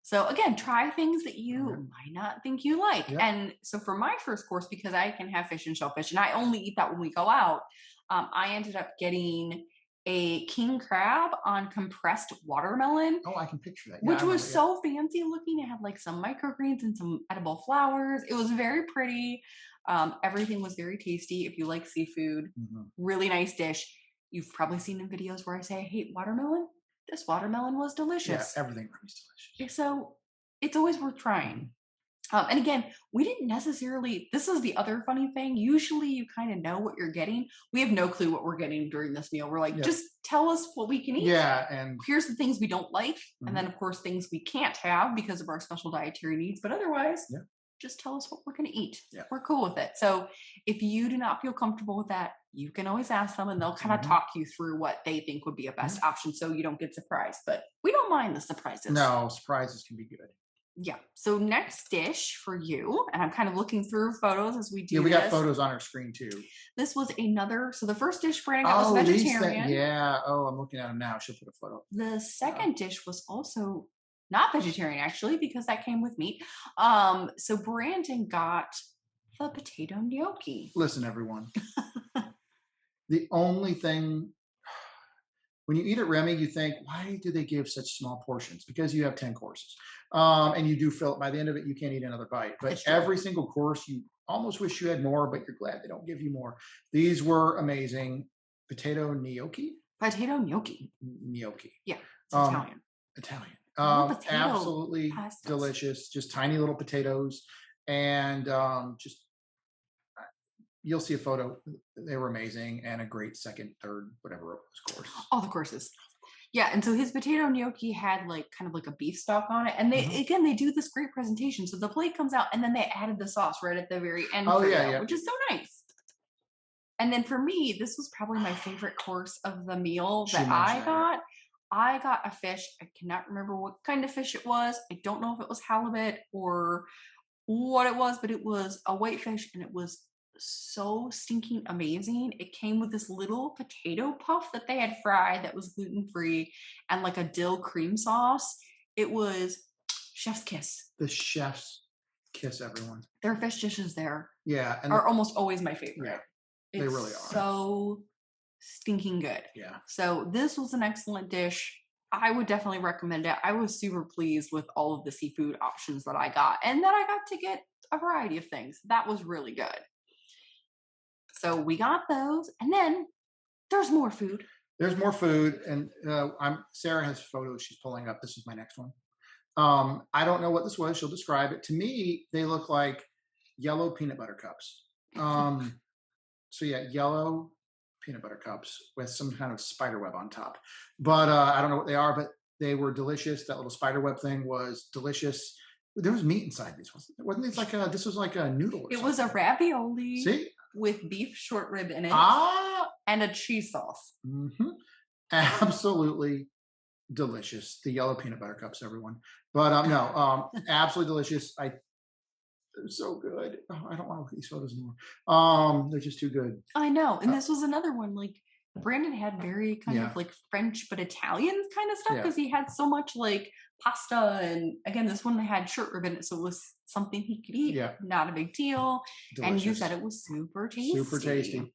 [SPEAKER 2] So again, try things that you might not think you like.
[SPEAKER 3] Yep.
[SPEAKER 2] And so for my first course, because I can have fish and shellfish, and I only eat that when we go out, I ended up getting a king crab on compressed watermelon.
[SPEAKER 3] Oh, I can picture that.
[SPEAKER 2] Which was so fancy looking. It had like some microgreens and some edible flowers. It was very pretty. Everything was very tasty. If you like seafood, really nice dish. You've probably seen in videos where I say I hate watermelon. This watermelon was delicious.
[SPEAKER 3] Yeah, everything was delicious.
[SPEAKER 2] So it's always worth trying. And again, we didn't necessarily, this is the other funny thing. Usually you kind of know what you're getting. We have no clue what we're getting during this meal. We're like, just tell us what we can eat.
[SPEAKER 3] Yeah. And
[SPEAKER 2] here's the things we don't like. And then of course, things we can't have because of our special dietary needs. But otherwise, just tell us what we're going to eat.
[SPEAKER 3] Yeah.
[SPEAKER 2] We're cool with it. So if you do not feel comfortable with that, you can always ask them and they'll kind of talk you through what they think would be a best option so you don't get surprised. But we don't mind the surprises.
[SPEAKER 3] No, surprises can be good.
[SPEAKER 2] Yeah. So next dish for you, and I'm kind of looking through photos as we do.
[SPEAKER 3] Yeah, we got photos on our screen too.
[SPEAKER 2] This was another. So the first dish Brandon got was vegetarian.
[SPEAKER 3] Oh, I'm looking at them now. She'll put a photo.
[SPEAKER 2] The second dish was also not vegetarian actually because that came with meat. So Brandon got the potato gnocchi.
[SPEAKER 3] Listen, everyone. The only thing. When you eat at Remy, you think, why do they give such small portions? Because you have 10 courses. And you do fill it. By the end of it, you can't eat another bite. But every single course, you almost wish you had more, but you're glad they don't give you more. These were amazing. Potato gnocchi?
[SPEAKER 2] Potato gnocchi.
[SPEAKER 3] Gnocchi.
[SPEAKER 2] Yeah, it's Italian.
[SPEAKER 3] Italian. Absolutely delicious. Just tiny little potatoes. And just, you'll see a photo. They were amazing, and a great second, third, whatever it was course.
[SPEAKER 2] All the courses. Yeah, and so his potato gnocchi had like kind of like a beef stock on it, and they again they do this great presentation. So the plate comes out, and then they added the sauce right at the very end. Which is so nice. And then for me, this was probably my favorite course of the meal that I got. I got a fish. I cannot remember what kind of fish it was. I don't know if it was halibut or what it was, but it was a white fish, and it was so stinking amazing. It came with this little potato puff that they had fried that was gluten-free and like a dill cream sauce. It was chef's kiss.
[SPEAKER 3] The chef's kiss, everyone.
[SPEAKER 2] Their fish dishes there
[SPEAKER 3] and
[SPEAKER 2] are almost always my favorite.
[SPEAKER 3] Yeah, they really are.
[SPEAKER 2] So stinking good.
[SPEAKER 3] Yeah.
[SPEAKER 2] So this was an excellent dish. I would definitely recommend it. I was super pleased with all of the seafood options that I got, and that I got to get a variety of things. That was really good. So we got those, and then there's more food.
[SPEAKER 3] There's more food, and Sarah has photos she's pulling up. This is my next one. I don't know what this was. She'll describe it. To me, they look like yellow peanut butter cups. So yeah, yellow peanut butter cups with some kind of spider web on top. But I don't know what they are, but they were delicious. That little spider web thing was delicious. There was meat inside these. Wasn't these like this was like a noodle?
[SPEAKER 2] It was a ravioli.
[SPEAKER 3] See?
[SPEAKER 2] With beef short rib in it and a cheese sauce.
[SPEAKER 3] Absolutely delicious. The yellow peanut butter cups, everyone. But no, absolutely delicious. They're so good. Oh, I don't want to look at these photos anymore. They're just too good.
[SPEAKER 2] I know. And this was another one. Like Brandon had very kind of like French but Italian kind of stuff because he had so much like pasta, and again this one had short rib in it, so it was something he could eat. Not a big deal. Delicious. And you said it was super tasty.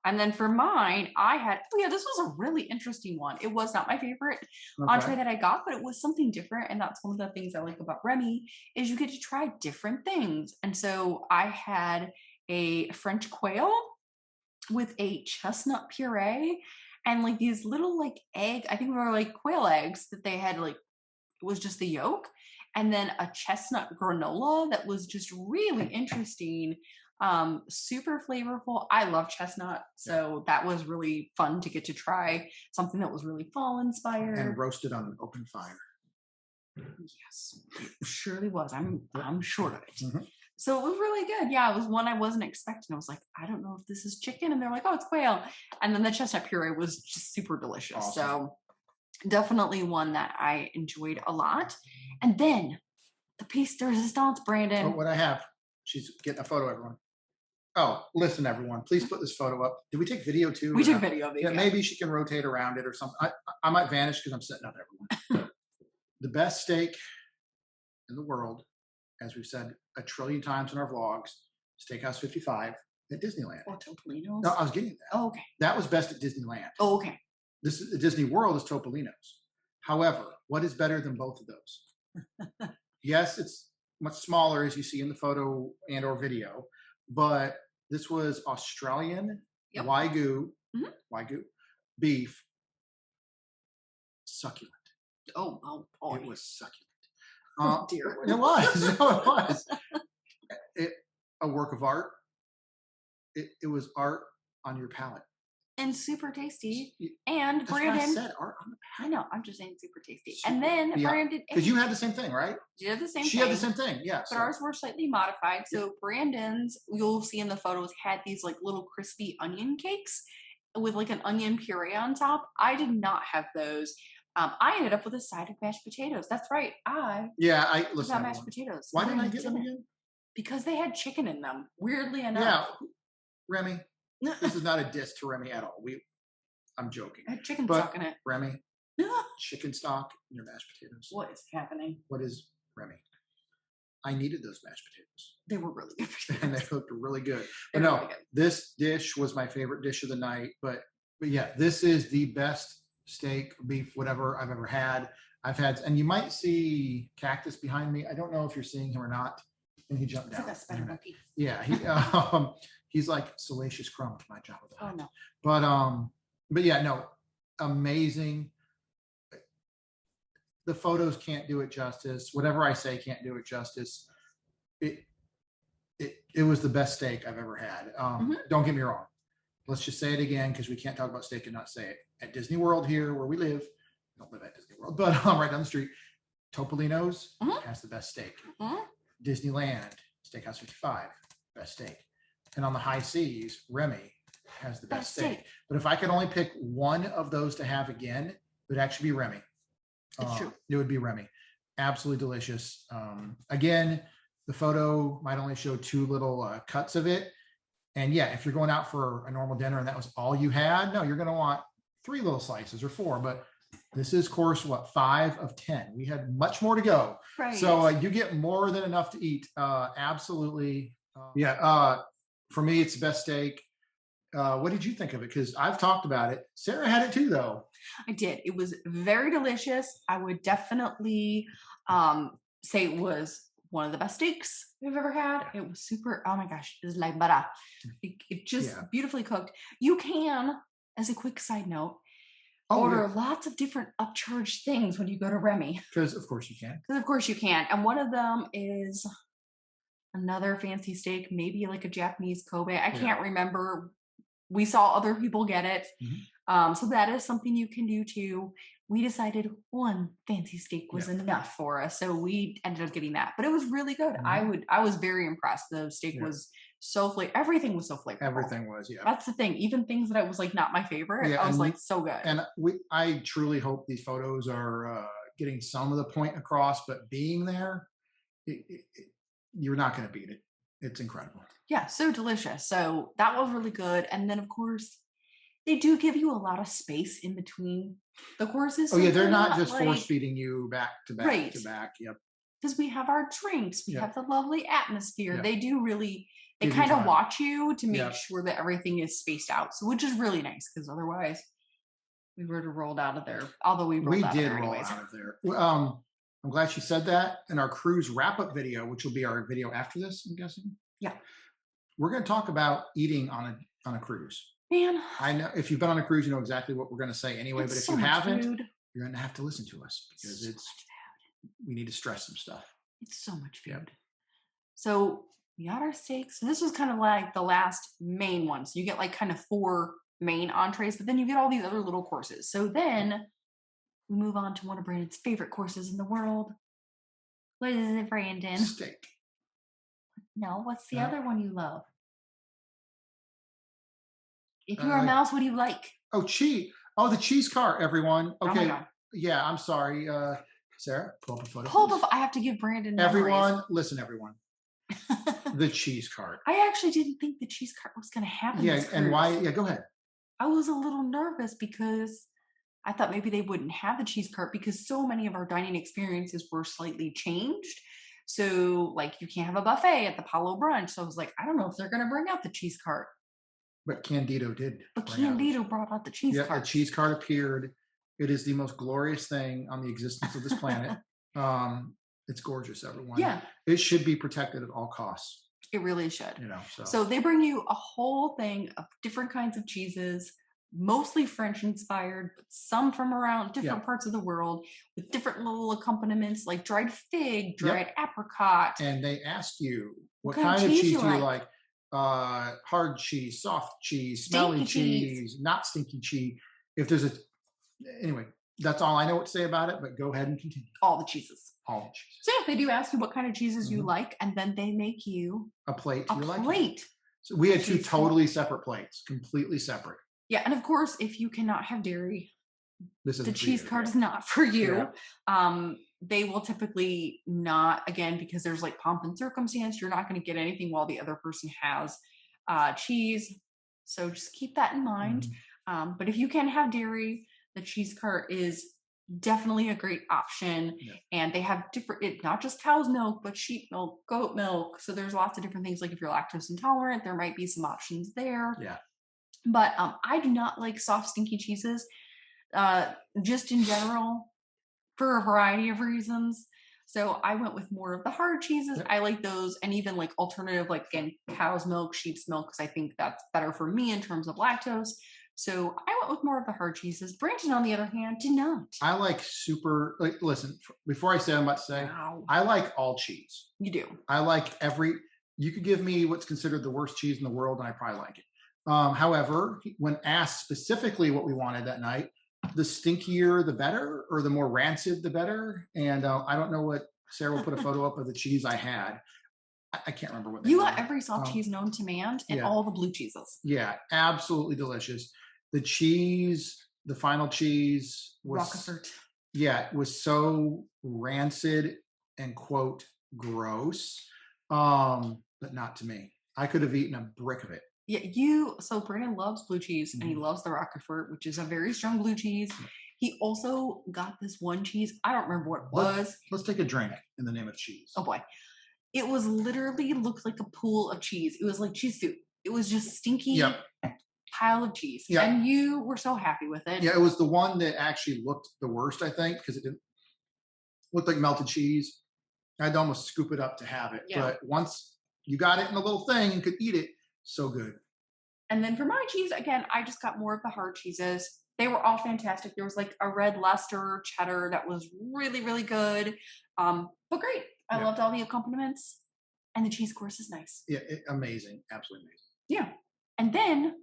[SPEAKER 2] And then for mine, I had this was a really interesting one. It was not my favorite entree that I got, but it was something different, and that's one of the things I like about Remy is you get to try different things. And so I had a French quail with a chestnut puree and like these little like egg, I think they were like quail eggs that they had like, it was just the yolk, and then a chestnut granola that was just really interesting, super flavorful. I love chestnut, so that was really fun to get to try something that was really fall inspired
[SPEAKER 3] and roasted on an open fire.
[SPEAKER 2] Yes, it surely was. I'm sure of it. So it was really good. Yeah, it was one I wasn't expecting. I was like, I don't know if this is chicken. And they're like, oh, it's quail. And then the chestnut puree was just super delicious.
[SPEAKER 3] Awesome.
[SPEAKER 2] So definitely one that I enjoyed a lot. And then the piece de resistance, Brandon.
[SPEAKER 3] Oh, what I have. She's getting a photo, everyone. Oh, listen, everyone. Please put this photo up. Did we take video too?
[SPEAKER 2] We took video of it.
[SPEAKER 3] Yeah, maybe she can rotate around it or something. I might vanish because I'm sitting up, everyone. The best steak in the world, as we've said a trillion times in our vlogs, Steakhouse 55 at Disneyland.
[SPEAKER 2] Or Topolino's?
[SPEAKER 3] No, I was getting that.
[SPEAKER 2] Oh, okay.
[SPEAKER 3] That was best at Disneyland.
[SPEAKER 2] Oh, okay.
[SPEAKER 3] This is Disney World is Topolino's. However, what is better than both of those? Yes, it's much smaller as you see in the photo and or video, but this was Australian Wagyu beef, succulent.
[SPEAKER 2] Oh,
[SPEAKER 3] it was succulent.
[SPEAKER 2] Oh, dear.
[SPEAKER 3] It was. No, it was. A work of art. It was art on your palate.
[SPEAKER 2] And super tasty. And
[SPEAKER 3] That's
[SPEAKER 2] Brandon.
[SPEAKER 3] what I said, art on the palate.
[SPEAKER 2] I know. I'm just saying super tasty. And then Brandon.
[SPEAKER 3] Because you had the same thing, right?
[SPEAKER 2] You had the same
[SPEAKER 3] She
[SPEAKER 2] thing.
[SPEAKER 3] had the same thing, yeah.
[SPEAKER 2] But ours were slightly modified. So Brandon's, you'll see in the photos, had these like little crispy onion cakes with like an onion puree on top. I did not have those. I ended up with a side of mashed potatoes. That's right. I
[SPEAKER 3] listen.
[SPEAKER 2] got mashed potatoes.
[SPEAKER 3] Why didn't I get them again?
[SPEAKER 2] Because they had chicken in them. Weirdly enough.
[SPEAKER 3] Yeah, Remy. This is not a diss to Remy at all. I'm joking.
[SPEAKER 2] I had chicken stock in it.
[SPEAKER 3] Remy, chicken stock in your mashed potatoes.
[SPEAKER 2] What is happening?
[SPEAKER 3] What is Remy? I needed those mashed potatoes.
[SPEAKER 2] They were really good.
[SPEAKER 3] And they looked really good. But no, really good. This dish was my favorite dish of the night. But yeah, this is the best steak, beef, whatever I've ever had. And you might see Cactus behind me. I don't know if you're seeing him or not. And he jumped down.
[SPEAKER 2] Like a spider monkey.
[SPEAKER 3] Yeah, he's like Salacious Crumb to my job.
[SPEAKER 2] Oh no.
[SPEAKER 3] But yeah, no, amazing. The photos can't do it justice. Whatever I say can't do it justice. It was the best steak I've ever had. Don't get me wrong. Let's just say it again because we can't talk about steak and not say it. At Disney World here, where we live, we don't live at Disney World, but right down the street, Topolino's has the best steak. Disneyland, Steakhouse 55, best steak. And on the high seas, Remy has the best steak. But if I could only pick one of those to have again, it would actually be Remy.
[SPEAKER 2] It's true.
[SPEAKER 3] It would be Remy. Absolutely delicious. Again, the photo might only show two little cuts of it. And yeah, if you're going out for a normal dinner and that was all you had, no, you're going to want 3 little slices or 4. But this is course, 5 of 10. We had much more to go.
[SPEAKER 2] Right.
[SPEAKER 3] So you get more than enough to eat. Absolutely. For me, it's the best steak. What did you think of it? Because I've talked about it. Sarah had it too, though.
[SPEAKER 2] I did. It was very delicious. I would definitely say it was one of the best steaks we've ever had. It was super, oh my gosh, it was like butter. It just beautifully cooked. You can, as a quick side note, order lots of different upcharged things when you go to Remy.
[SPEAKER 3] Because of course you can.
[SPEAKER 2] And one of them is another fancy steak, maybe like a Japanese Kobe. I can't remember. We saw other people get it. So that is something you can do too. We decided one fancy steak was enough for us. So we ended up getting that. But it was really good. I was very impressed. The steak was so everything was so flavorful.
[SPEAKER 3] Everything was,
[SPEAKER 2] That's the thing. Even things that I was like not my favorite, I was like so good.
[SPEAKER 3] And I truly hope these photos are getting some of the point across, but being there, you're not going to beat it. It's incredible.
[SPEAKER 2] Yeah, so delicious. So that was really good. And then of course, they do give you a lot of space in between the courses.
[SPEAKER 3] Oh yeah, they're not just force feeding you back to back to back. Yep.
[SPEAKER 2] Because we have our drinks, we have the lovely atmosphere. They do really, they kind of watch you to make sure that everything is spaced out. So which is really nice because otherwise we would have rolled out of there. Although we roll out of there.
[SPEAKER 3] I'm glad she said that. In our cruise wrap-up video, which will be our video after this, I'm guessing.
[SPEAKER 2] Yeah.
[SPEAKER 3] We're going to talk about eating on a cruise.
[SPEAKER 2] Man.
[SPEAKER 3] I know if you've been on a cruise, you know exactly what we're going to say anyway. But if you haven't, you're going to have to listen to us because we need to stress some stuff.
[SPEAKER 2] It's so much food. Yep. So we got our steaks. And this was kind of like the last main one. So you get like kind of 4 main entrees, but then you get all these other little courses. So then we move on to one of Brandon's favorite courses in the world. What is it, Brandon?
[SPEAKER 3] Steak.
[SPEAKER 2] No, what's the
[SPEAKER 3] No.
[SPEAKER 2] other one you love? If you were a mouse, what do you like?
[SPEAKER 3] Oh, cheese. Oh, the cheese cart, everyone.
[SPEAKER 2] Oh my
[SPEAKER 3] Okay.
[SPEAKER 2] God.
[SPEAKER 3] Yeah, I'm sorry. Sarah, pull up a photo.
[SPEAKER 2] Hold up. I have to give Brandon
[SPEAKER 3] Everyone, listen, everyone. The cheese cart.
[SPEAKER 2] I actually didn't think the cheese cart was going to happen.
[SPEAKER 3] Yeah, and why? Yeah, go ahead.
[SPEAKER 2] I was a little nervous because I thought maybe they wouldn't have the cheese cart because so many of our dining experiences were slightly changed. So, like, you can't have a buffet at the Palo brunch. So I was like, I don't know if they're going to bring out the cheese cart.
[SPEAKER 3] But Candido did.
[SPEAKER 2] But Candido brought out the cheese cart.
[SPEAKER 3] The cheese cart appeared. It is the most glorious thing on the existence of this planet. It's gorgeous, everyone.
[SPEAKER 2] Yeah.
[SPEAKER 3] It should be protected at all costs.
[SPEAKER 2] It really should.
[SPEAKER 3] You know.
[SPEAKER 2] So they bring you a whole thing of different kinds of cheeses, mostly French inspired, but some from around different parts of the world with different little accompaniments like dried fig, dried apricot.
[SPEAKER 3] And they ask you what kind of cheese do you like? Hard cheese, soft cheese, smelly cheese, not stinky cheese. If there's anyway, that's all I know what to say about it, but go ahead and continue.
[SPEAKER 2] All the cheeses.
[SPEAKER 3] All the cheeses.
[SPEAKER 2] So yeah, they do ask you what kind of cheeses you like, and then they make you
[SPEAKER 3] a plate. So we had two totally separate plates, completely separate.
[SPEAKER 2] Yeah, and of course, if you cannot have dairy, the cheese cart is not for you. Yeah. They will typically not, again, because there's like pomp and circumstance, you're not going to get anything while the other person has cheese. So just keep that in mind. But if you can have dairy, the cheese cart is definitely a great option. Yeah. And they have not just cow's milk, but sheep milk, goat milk. So there's lots of different things. Like if you're lactose intolerant, there might be some options there.
[SPEAKER 3] Yeah.
[SPEAKER 2] But I do not like soft, stinky cheeses, just in general, for a variety of reasons. So I went with more of the hard cheeses. Yep. I like those, and even like alternative, like again, cow's milk, sheep's milk, because I think that's better for me in terms of lactose. So I went with more of the hard cheeses. Brandon, on the other hand, did not.
[SPEAKER 3] I like listen, before I say what I'm about to say, I like all cheese.
[SPEAKER 2] You do.
[SPEAKER 3] I like you could give me what's considered the worst cheese in the world, and I probably like it. However, when asked specifically what we wanted that night, the stinkier the better, or the more rancid the better. And I don't know what Sarah will put a photo up of the cheese I had. I can't remember what
[SPEAKER 2] you got. Every soft cheese known to man, and all the blue cheeses.
[SPEAKER 3] Yeah, absolutely delicious. The cheese, the final cheese was
[SPEAKER 2] Roquefort.
[SPEAKER 3] Yeah, it was so rancid and quote gross, but not to me. I could have eaten a brick of it.
[SPEAKER 2] Yeah, so Brandon loves blue cheese, and he loves the Roquefort, which is a very strong blue cheese. He also got this one cheese. I don't remember what it was.
[SPEAKER 3] Let's take a drink in the name of cheese.
[SPEAKER 2] Oh boy. It was literally looked like a pool of cheese. It was like cheese soup. It was just stinky pile of cheese. Yep. And you were so happy with it.
[SPEAKER 3] Yeah, it was the one that actually looked the worst, I think, because it didn't look like melted cheese. I had to almost scoop it up to have it. Yeah. But once you got it in a little thing and could eat it, so good.
[SPEAKER 2] And then for my cheese, again, I just got more of the hard cheeses. They were all fantastic. There was like a red Leicester cheddar that was really, really good. But great. I loved all the accompaniments. And the cheese course is nice.
[SPEAKER 3] Yeah, amazing. Absolutely amazing.
[SPEAKER 2] Yeah. And then,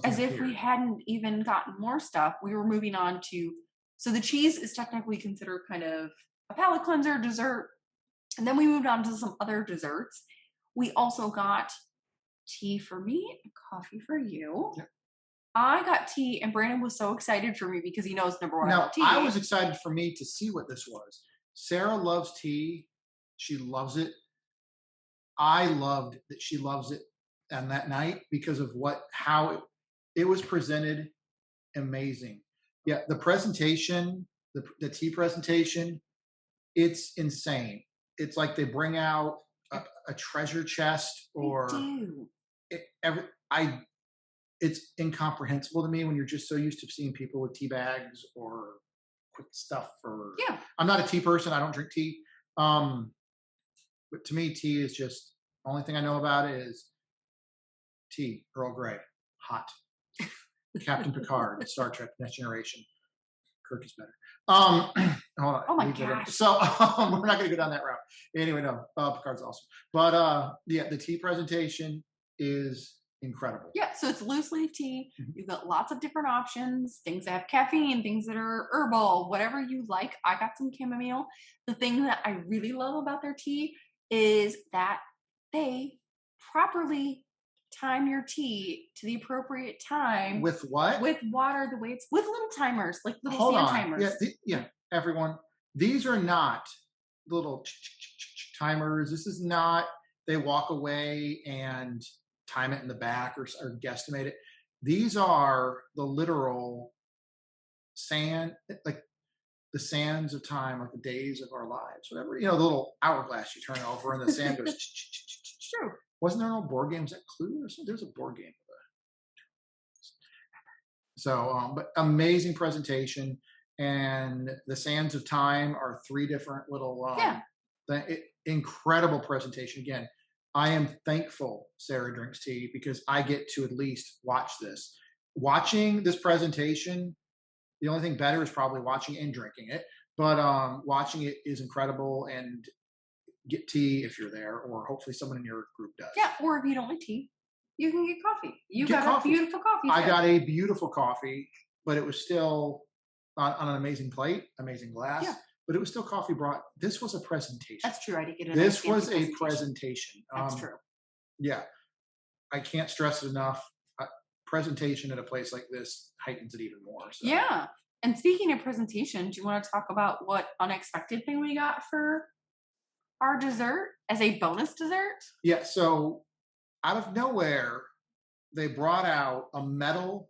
[SPEAKER 2] if we hadn't even gotten more stuff, we were moving on to, so the cheese is technically considered kind of a palate cleanser dessert. And then we moved on to some other desserts. We also got tea for me and coffee for you. Yep. I got tea, and Brandon was so excited for me because he knows number one, I love tea.
[SPEAKER 3] I was excited for me to see what this was. Sarah loves tea. She loves it. I loved that she loves it on that night because of how it was presented. Amazing. Yeah, the presentation, the tea presentation, it's insane. It's like they bring out a treasure chest, or it's incomprehensible to me when you're just so used to seeing people with tea bags or quick stuff. I'm not a tea person. I don't drink tea. But to me, tea is just, the only thing I know about it is tea, Earl Grey, hot. Captain Picard, Star Trek, Next Generation. Kirk is better. Hold on.
[SPEAKER 2] Oh my gosh.
[SPEAKER 3] So we're not going to go down that route. Anyway, no, Picard's awesome. But the tea presentation is incredible.
[SPEAKER 2] Yeah, so it's loose leaf tea. You've got lots of different options, things that have caffeine, things that are herbal, whatever you like. I got some chamomile. The thing that I really love about their tea is that they properly time your tea to the appropriate time.
[SPEAKER 3] With what?
[SPEAKER 2] With water, the way it's with little timers, like little
[SPEAKER 3] Hold
[SPEAKER 2] sand
[SPEAKER 3] on.
[SPEAKER 2] timers.
[SPEAKER 3] Yeah, everyone. These are not little timers. This is not, they walk away and time it in the back or guesstimate it. These are the literal sand, like the sands of time, like the days of our lives, whatever. You know, the little hourglass you turn over and the sand goes.
[SPEAKER 2] True.
[SPEAKER 3] Wasn't there no board games at Clue or something? There's a board game. So, but amazing presentation. And the sands of time are 3 different little, incredible presentation. Again, I am thankful Sarah drinks tea because I get to at least watch this. Watching this presentation, the only thing better is probably watching and drinking it. But watching it is incredible. And get tea if you're there, or hopefully someone in your group does.
[SPEAKER 2] Yeah, or if you don't like tea, you can get coffee. You got a beautiful coffee too.
[SPEAKER 3] I got a beautiful coffee, but it was still on an amazing plate, amazing glass. Yeah. But it was still coffee brought. This was a presentation.
[SPEAKER 2] That's true. I did get it.
[SPEAKER 3] This was a presentation.
[SPEAKER 2] That's true.
[SPEAKER 3] Yeah. I can't stress it enough. Presentation at a place like this heightens it even more. So.
[SPEAKER 2] Yeah. And speaking of presentation, do you want to talk about what unexpected thing we got for our dessert as a bonus dessert?
[SPEAKER 3] Yeah. So out of nowhere, they brought out a metal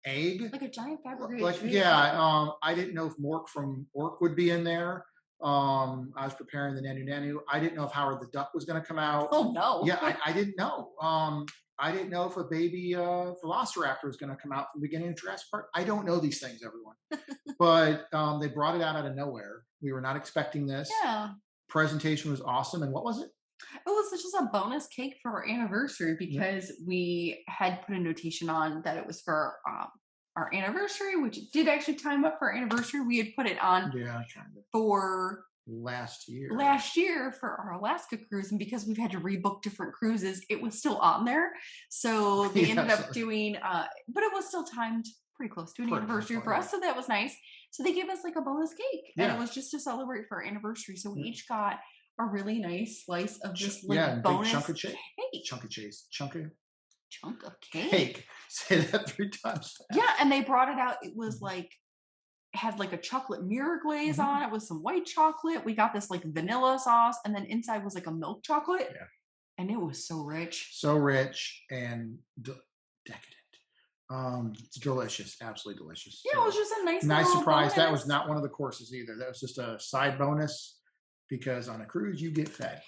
[SPEAKER 3] egg,
[SPEAKER 2] like a giant fabricated
[SPEAKER 3] tree. I didn't know if Mork from Ork would be in there. I was preparing the Nanu. I didn't know if Howard the Duck was going to come out.
[SPEAKER 2] Oh no.
[SPEAKER 3] Yeah, I didn't know. I didn't know if a baby velociraptor was going to come out from the beginning of Jurassic Park. I don't know these things, everyone. But they brought it out of nowhere. We were not expecting this.
[SPEAKER 2] Yeah.
[SPEAKER 3] Presentation was awesome. And what was it?
[SPEAKER 2] It was just a bonus cake for our anniversary because we had put a notation on that it was for our anniversary, which did actually time up for our anniversary. We had put it on for last year for our Alaska cruise, and because we've had to rebook different cruises, it was still on there. So they ended up doing, but it was still timed pretty close to an anniversary for us, so that was nice. So they gave us like a bonus cake, and it was just to celebrate for our anniversary. So we each got a really nice slice of just like bonus
[SPEAKER 3] chunk of cake. Chunk of cake. Say that 3 times fast.
[SPEAKER 2] Yeah, and they brought it out. It was like had like a chocolate mirror glaze on it with some white chocolate. We got this like vanilla sauce, and then inside was like a milk chocolate. Yeah. And it was so rich.
[SPEAKER 3] So rich and decadent. It's delicious, absolutely delicious.
[SPEAKER 2] Yeah, it was just a
[SPEAKER 3] nice surprise. Bonus. That was not one of the courses either. That was just a side bonus because on a cruise you get fed.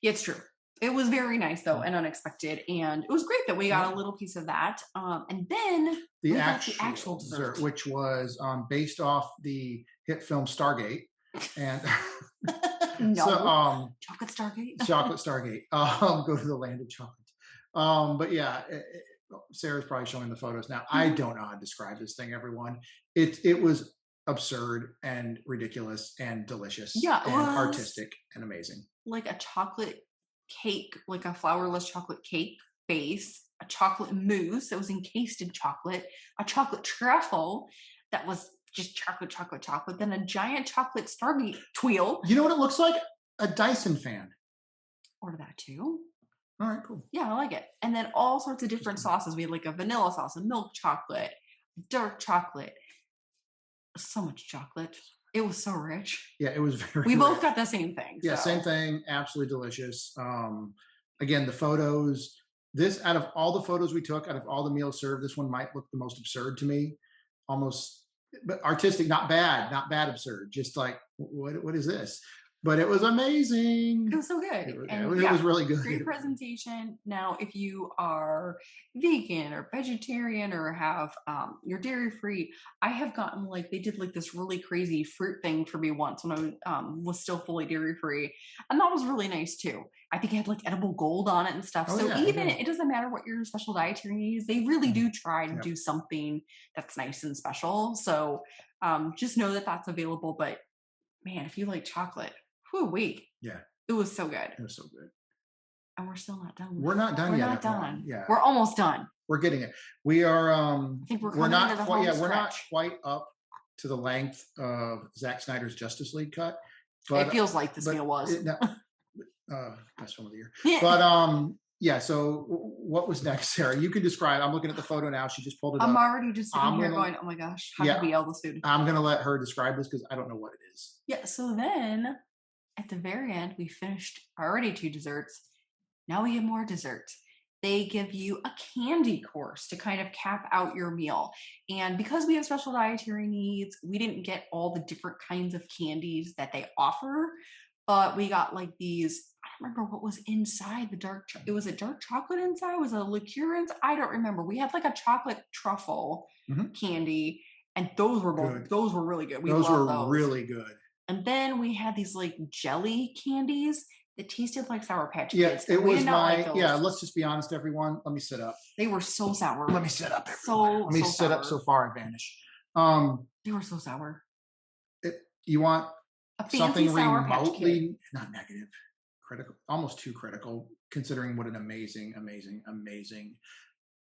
[SPEAKER 2] Yeah, it's true. It was very nice though and unexpected, and it was great that we got a little piece of that. And then
[SPEAKER 3] the actual dessert, which was based off the hit film Stargate, and
[SPEAKER 2] Chocolate Stargate.
[SPEAKER 3] Chocolate Stargate. Go to the land of chocolate. But yeah. Sarah's probably showing the photos now. I don't know how to describe this thing, everyone. It was absurd and ridiculous and delicious and artistic and amazing.
[SPEAKER 2] Like a chocolate cake, like a flourless chocolate cake base, a chocolate mousse that was encased in chocolate, a chocolate truffle that was just chocolate, then a giant chocolate Stargate tweel.
[SPEAKER 3] You know what it looks like? A Dyson fan.
[SPEAKER 2] Order that too.
[SPEAKER 3] All right, cool.
[SPEAKER 2] Yeah, I like it. And then all sorts of different sauces. We had like a vanilla sauce, a milk chocolate, dark chocolate. So much chocolate. It was so rich.
[SPEAKER 3] Yeah, it was very
[SPEAKER 2] We both got the same thing.
[SPEAKER 3] Yeah, same thing. Absolutely delicious. Again, the photos. This, out of all the photos we took, out of all the meals served, this one might look the most absurd to me. Almost, but artistic, not bad absurd. Just like, what is this? But it was amazing.
[SPEAKER 2] It was so good.
[SPEAKER 3] It was really good.
[SPEAKER 2] Great presentation. Now, if you are vegan or vegetarian or have you're dairy free, I have gotten they did this really crazy fruit thing for me once when I was still fully dairy free, and that was really nice too. I think it had edible gold on it and stuff. It doesn't matter what your special dietary needs, they really do try to do something that's nice and special. So just know that that's available. But man, if you like chocolate. Yeah. It was so good.
[SPEAKER 3] It was so good.
[SPEAKER 2] And we're still not done.
[SPEAKER 3] We're not done yet.
[SPEAKER 2] We're not done.
[SPEAKER 3] Yeah.
[SPEAKER 2] We're almost done.
[SPEAKER 3] We're getting it. We are
[SPEAKER 2] I think we're not quite
[SPEAKER 3] we're not quite up to the length of Zack Snyder's Justice League cut.
[SPEAKER 2] But it feels like this meal was.
[SPEAKER 3] best film of the year.
[SPEAKER 2] Yeah.
[SPEAKER 3] But yeah, so what was next, Sarah? You can describe. I'm looking at the photo now. She just pulled it up.
[SPEAKER 2] I'm already just sitting
[SPEAKER 3] I'm
[SPEAKER 2] here
[SPEAKER 3] gonna-
[SPEAKER 2] going, oh my gosh, how could we eat all this food?
[SPEAKER 3] I'm going to let her describe this because I don't know what it is.
[SPEAKER 2] Yeah, so then at the very end, we finished already 2 desserts. Now we get more desserts. They give you a candy course to kind of cap out your meal. And because we have special dietary needs, we didn't get all the different kinds of candies that they offer, but we got like these, I don't remember what was inside the it was a dark chocolate inside, was a liqueur inside, I don't remember. We had like a chocolate truffle candy, and those were really good.
[SPEAKER 3] Those were really good.
[SPEAKER 2] And then we had these like jelly candies that tasted like Sour Patch
[SPEAKER 3] Kids.
[SPEAKER 2] Yeah,
[SPEAKER 3] it was my, let's just be honest, everyone. Let me sit up.
[SPEAKER 2] They were so sour.
[SPEAKER 3] Let me sit up, everyone. Let me sit up so far I vanish.
[SPEAKER 2] They were so sour.
[SPEAKER 3] You want something remotely, not negative, critical, almost too critical, considering what an amazing,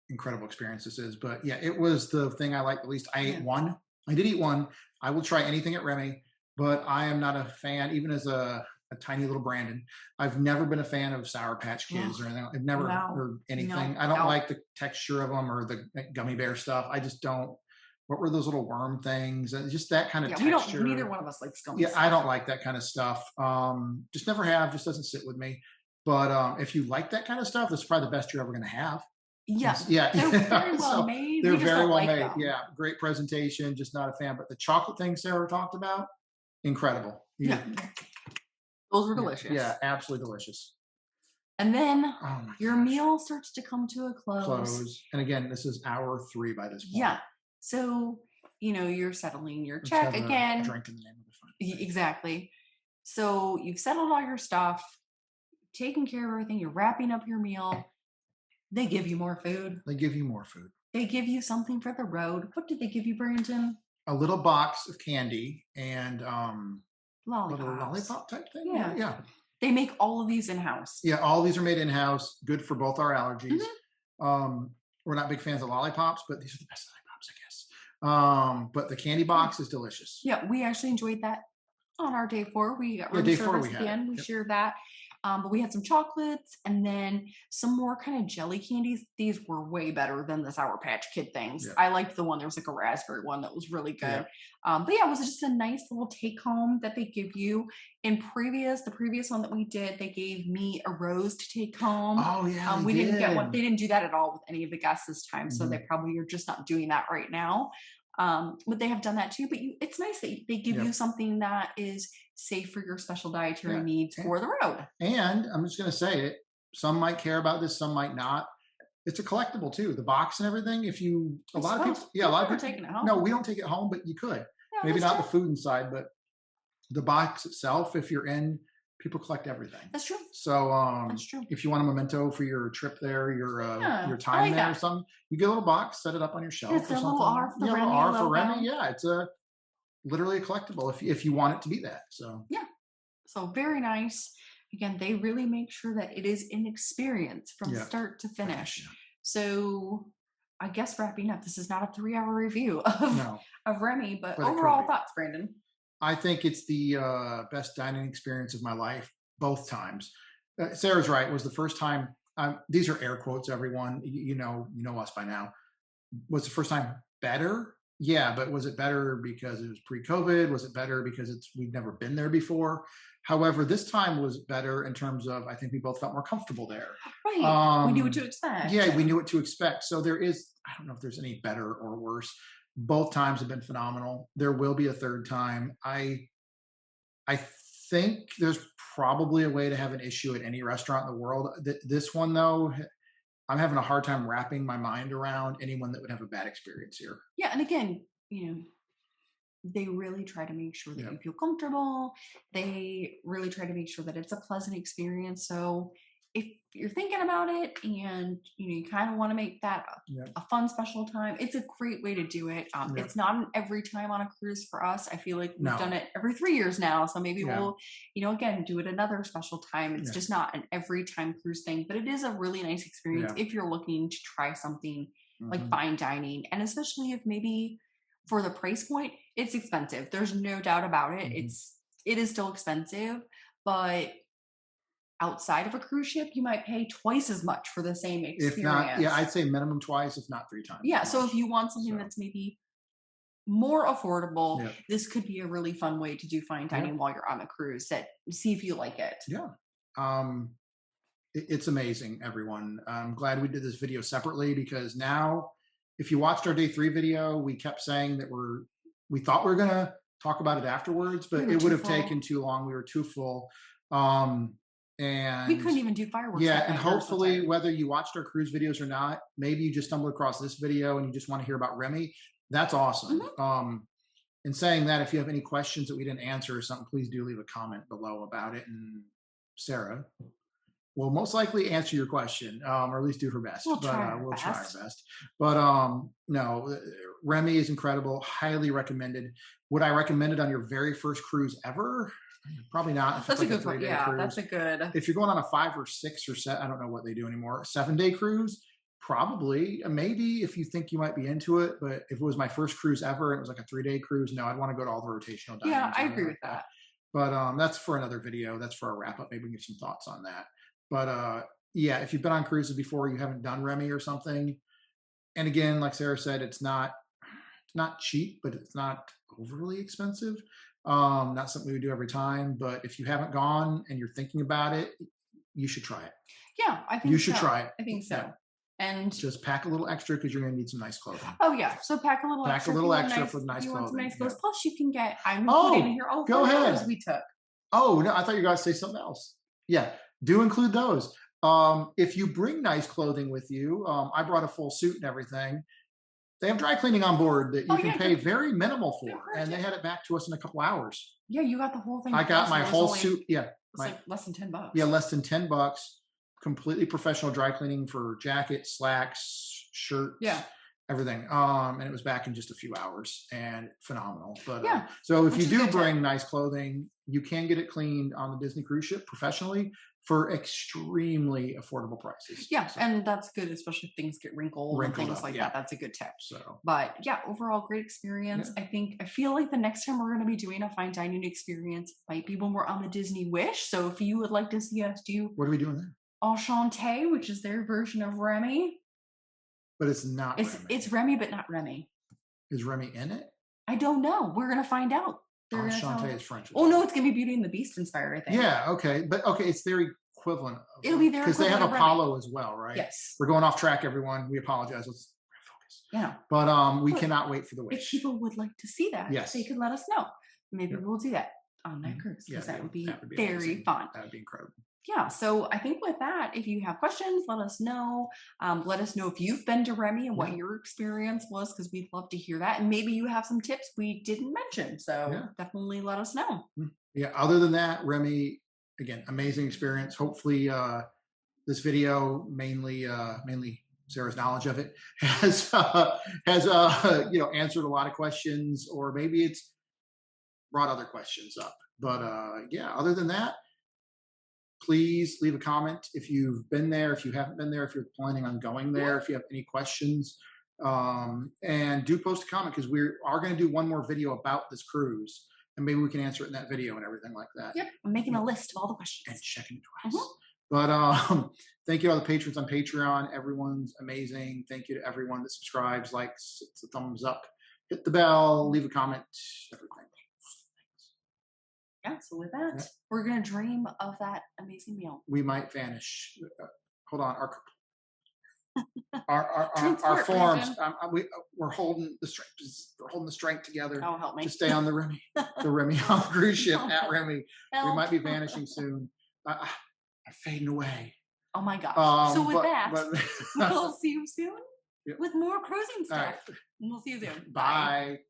[SPEAKER 3] incredible experience this is. But yeah, it was the thing I liked the least. I ate one. I did eat one. I will try anything at Remy, but I am not a fan, even as a tiny little Brandon. I've never been a fan of Sour Patch Kids or anything. I've never heard anything. I don't like the texture of them or the gummy bear stuff. I just don't. What were those little worm things? And just that kind of texture.
[SPEAKER 2] Neither one of us likes gummy stuff.
[SPEAKER 3] I don't like that kind of stuff. Just never have. Just doesn't sit with me. But if you like that kind of stuff, that's probably the best you're ever going to have.
[SPEAKER 2] Yeah.
[SPEAKER 3] They're
[SPEAKER 2] very well made.
[SPEAKER 3] They're very well made. Them. Yeah. Great presentation. Just not a fan. But the chocolate thing Sarah talked about, incredible.
[SPEAKER 2] Yeah. Those were delicious.
[SPEAKER 3] Yeah, absolutely delicious.
[SPEAKER 2] And then your meal starts to come to a close.
[SPEAKER 3] And again, this is hour 3 by this point.
[SPEAKER 2] Yeah. So, you're settling your check again.
[SPEAKER 3] Drink in the name of the fun.
[SPEAKER 2] Exactly. So you've settled all your stuff, taken care of everything. You're wrapping up your meal. They give you more food.
[SPEAKER 3] They give you something
[SPEAKER 2] for the road. What did they give you, Brandon?
[SPEAKER 3] A little box of candy and
[SPEAKER 2] lollipops.
[SPEAKER 3] Little lollipop type thing.
[SPEAKER 2] Yeah. They make all of these in-house.
[SPEAKER 3] Yeah, all of these are made in-house. Good for both our allergies. We're not big fans of lollipops, but these are the best lollipops, I guess. But the candy box is delicious.
[SPEAKER 2] Yeah, we actually enjoyed that on our day 4. We got room service at the end. We shared that. But we had some chocolates and then some more kind of jelly candies. These were way better than the Sour Patch Kid things. Yeah. I liked the one. There was like a raspberry one that was really good. Yeah. But yeah, it was just a nice little take home that they give you. The previous one that we did, they gave me a rose to take home.
[SPEAKER 3] Oh yeah,
[SPEAKER 2] we didn't get one. They didn't do that at all with any of the guests this time. So they probably are just not doing that right now. But they have done that too. But it's nice that they give you something that is safe for your special dietary needs for the road.
[SPEAKER 3] And I'm just going to say it. Some might care about this, some might not. It's a collectible too. The box and everything. A lot of people are taking it home. No, we don't take it home, but you could. Yeah, maybe not the food inside, but the box itself. If you're in, people collect everything.
[SPEAKER 2] That's true.
[SPEAKER 3] So
[SPEAKER 2] that's true.
[SPEAKER 3] If you want a memento for your trip there, your time there or something, you get a little box, set it up on your shelf.
[SPEAKER 2] It's a little R for Remy.
[SPEAKER 3] R for Remy. Yeah, it's literally a collectible if you want it to be that. So
[SPEAKER 2] yeah, so very nice. Again, they really make sure that it is an experience from start to finish. Yeah. So I guess wrapping up, this is not a 3-hour review of Remy, but overall thoughts, Brandon.
[SPEAKER 3] I think it's the best dining experience of my life, both times. Sarah's right. It was the first time. These are air quotes, everyone. You know us by now. Was the first time better? Yeah, but was it better because it was pre-COVID? Was it better because we'd never been there before? However, this time was better in terms of I think we both felt more comfortable there.
[SPEAKER 2] Right. We knew what to expect.
[SPEAKER 3] Yeah, we knew what to expect. So I don't know if there's any better or worse. Both times have been phenomenal. There will be a third time. I think there's probably a way to have an issue at any restaurant in the world. This one, though, I'm having a hard time wrapping my mind around anyone that would have a bad experience here.
[SPEAKER 2] Yeah, and again, they really try to make sure that you feel comfortable. They really try to make sure that it's a pleasant experience. So if you're thinking about it and you kind of want to make that a fun special time, it's a great way to do it. It's not an every time on a cruise for us. I feel like we've done it every 3 years now, so maybe we'll again do it another special time. It's just not an every time cruise thing, but it is a really nice experience if you're looking to try something like fine dining, and especially if maybe for the price point it's expensive. There's no doubt about it. It is still expensive, but outside of a cruise ship, you might pay twice as much for the same experience.
[SPEAKER 3] If not, yeah, I'd say minimum twice, if not 3 times.
[SPEAKER 2] Yeah. So if you want something that's maybe more affordable,
[SPEAKER 3] Yeah.
[SPEAKER 2] this could be a really fun way to do fine dining while you're on the cruise. That see if you like it.
[SPEAKER 3] Yeah. It's amazing, everyone. I'm glad we did this video separately, because now, if you watched our day 3 video, we kept saying that we thought we were going to talk about it afterwards, but it would have taken too long. We were too full. And
[SPEAKER 2] we couldn't even do fireworks.
[SPEAKER 3] Yeah. And hopefully, whether you watched our cruise videos or not, maybe you just stumbled across this video and you just want to hear about Remy. That's awesome. In saying that, if you have any questions that we didn't answer or something, please do leave a comment below about it. And Sarah will most likely answer your question, or at least do her best. We'll try our best. But no, Remy is incredible. Highly recommended. Would I recommend it on your very first cruise ever? Probably not.
[SPEAKER 2] That's like a good one. Yeah, cruise. That's a good.
[SPEAKER 3] If you're going on a 5 or 6 or 7, I don't know what they do anymore, 7-day cruise, probably. Maybe if you think you might be into it. But if it was my first cruise ever and it was like a 3-day cruise, no, I'd want to go to all the rotational dining.
[SPEAKER 2] Yeah, I agree with that.
[SPEAKER 3] But that's for another video. That's for a wrap up. Maybe we can give some thoughts on that. But yeah, if you've been on cruises before, you haven't done Remy or something. And again, like Sarah said, it's not cheap, but it's not overly expensive. Not something we do every time, but if you haven't gone and you're thinking about it, you should try it.
[SPEAKER 2] Yeah, I think
[SPEAKER 3] you should try it.
[SPEAKER 2] I think so.
[SPEAKER 3] Yeah.
[SPEAKER 2] And
[SPEAKER 3] just pack a little extra, because you're going to need some nice clothing.
[SPEAKER 2] Oh yeah, so pack a little extra
[SPEAKER 3] for nice
[SPEAKER 2] you
[SPEAKER 3] clothing.
[SPEAKER 2] Want some nice clothes. Plus, you can get. I'm putting in here all the photos we took.
[SPEAKER 3] Oh no, I thought you were going to say something else. Yeah, do include those. If you bring nice clothing with you, I brought a full suit and everything. They have dry cleaning on board that you can pay very minimal for, and they had it back to us in a couple hours.
[SPEAKER 2] Yeah, you got the whole thing.
[SPEAKER 3] I got my whole suit. Yeah,
[SPEAKER 2] it's like less than $10.
[SPEAKER 3] Yeah, less than $10. Completely professional dry cleaning for jackets, slacks, shirts, everything. And it was back in just a few hours, and phenomenal. But so if you do bring nice clothing, you can get it cleaned on the Disney cruise ship professionally for extremely affordable prices.
[SPEAKER 2] Yeah, so, and that's good, especially if things get wrinkled and things like that. That's a good tip.
[SPEAKER 3] So,
[SPEAKER 2] but yeah, overall great experience.
[SPEAKER 3] Yeah.
[SPEAKER 2] I feel like the next time we're going to be doing a fine dining experience might be when we're on the Disney Wish. So if you would like to see us do,
[SPEAKER 3] what are we doing there?
[SPEAKER 2] Enchanté, which is their version of Remy.
[SPEAKER 3] But it's not.
[SPEAKER 2] It's Remy, but not Remy.
[SPEAKER 3] Is Remy in it?
[SPEAKER 2] I don't know. We're gonna find out.
[SPEAKER 3] Enchanté is French.
[SPEAKER 2] Oh no, it's gonna be Beauty and the Beast inspired, I think.
[SPEAKER 3] Yeah. Okay. But okay, it's their equivalent.
[SPEAKER 2] It'll be their
[SPEAKER 3] because they have Apollo as well, right?
[SPEAKER 2] Yes.
[SPEAKER 3] We're going off track, everyone. We apologize. Let's focus.
[SPEAKER 2] Yeah.
[SPEAKER 3] But we cannot wait for the Wish.
[SPEAKER 2] If people would like to see that, they could let us know. Maybe we'll do that on that cruise, because that would be very fun.
[SPEAKER 3] That would be incredible.
[SPEAKER 2] Yeah, so I think with that, if you have questions, let us know. Let us know if you've been to Remy and what your experience was, because we'd love to hear that. And maybe you have some tips we didn't mention. So definitely let us know.
[SPEAKER 3] Yeah, other than that, Remy, again, amazing experience. Hopefully this video, mainly Sarah's knowledge of it, has answered a lot of questions, or maybe it's brought other questions up. But yeah, other than that, please leave a comment if you've been there, if you haven't been there, if you're planning on going there, if you have any questions, and do post a comment, because we are going to do one more video about this cruise, and maybe we can answer it in that video and everything like that.
[SPEAKER 2] Yep, I'm making a list of all the questions
[SPEAKER 3] and checking it twice. But thank you to all the patrons on Patreon. Everyone's amazing. Thank you to everyone that subscribes, likes, hits the thumbs up, hit the bell, leave a comment, everything.
[SPEAKER 2] Yeah, so with that, we're going to dream of that amazing meal.
[SPEAKER 3] We might vanish. Hold on. Our forms, we're holding the strength. We're holding the strength together.
[SPEAKER 2] Oh, help me.
[SPEAKER 3] To stay on the Remy on the cruise ship at Remy. We might be vanishing soon. I'm fading away.
[SPEAKER 2] Oh my gosh. So with that, we'll see you soon with more cruising stuff.
[SPEAKER 3] Right.
[SPEAKER 2] We'll see you soon.
[SPEAKER 3] Bye.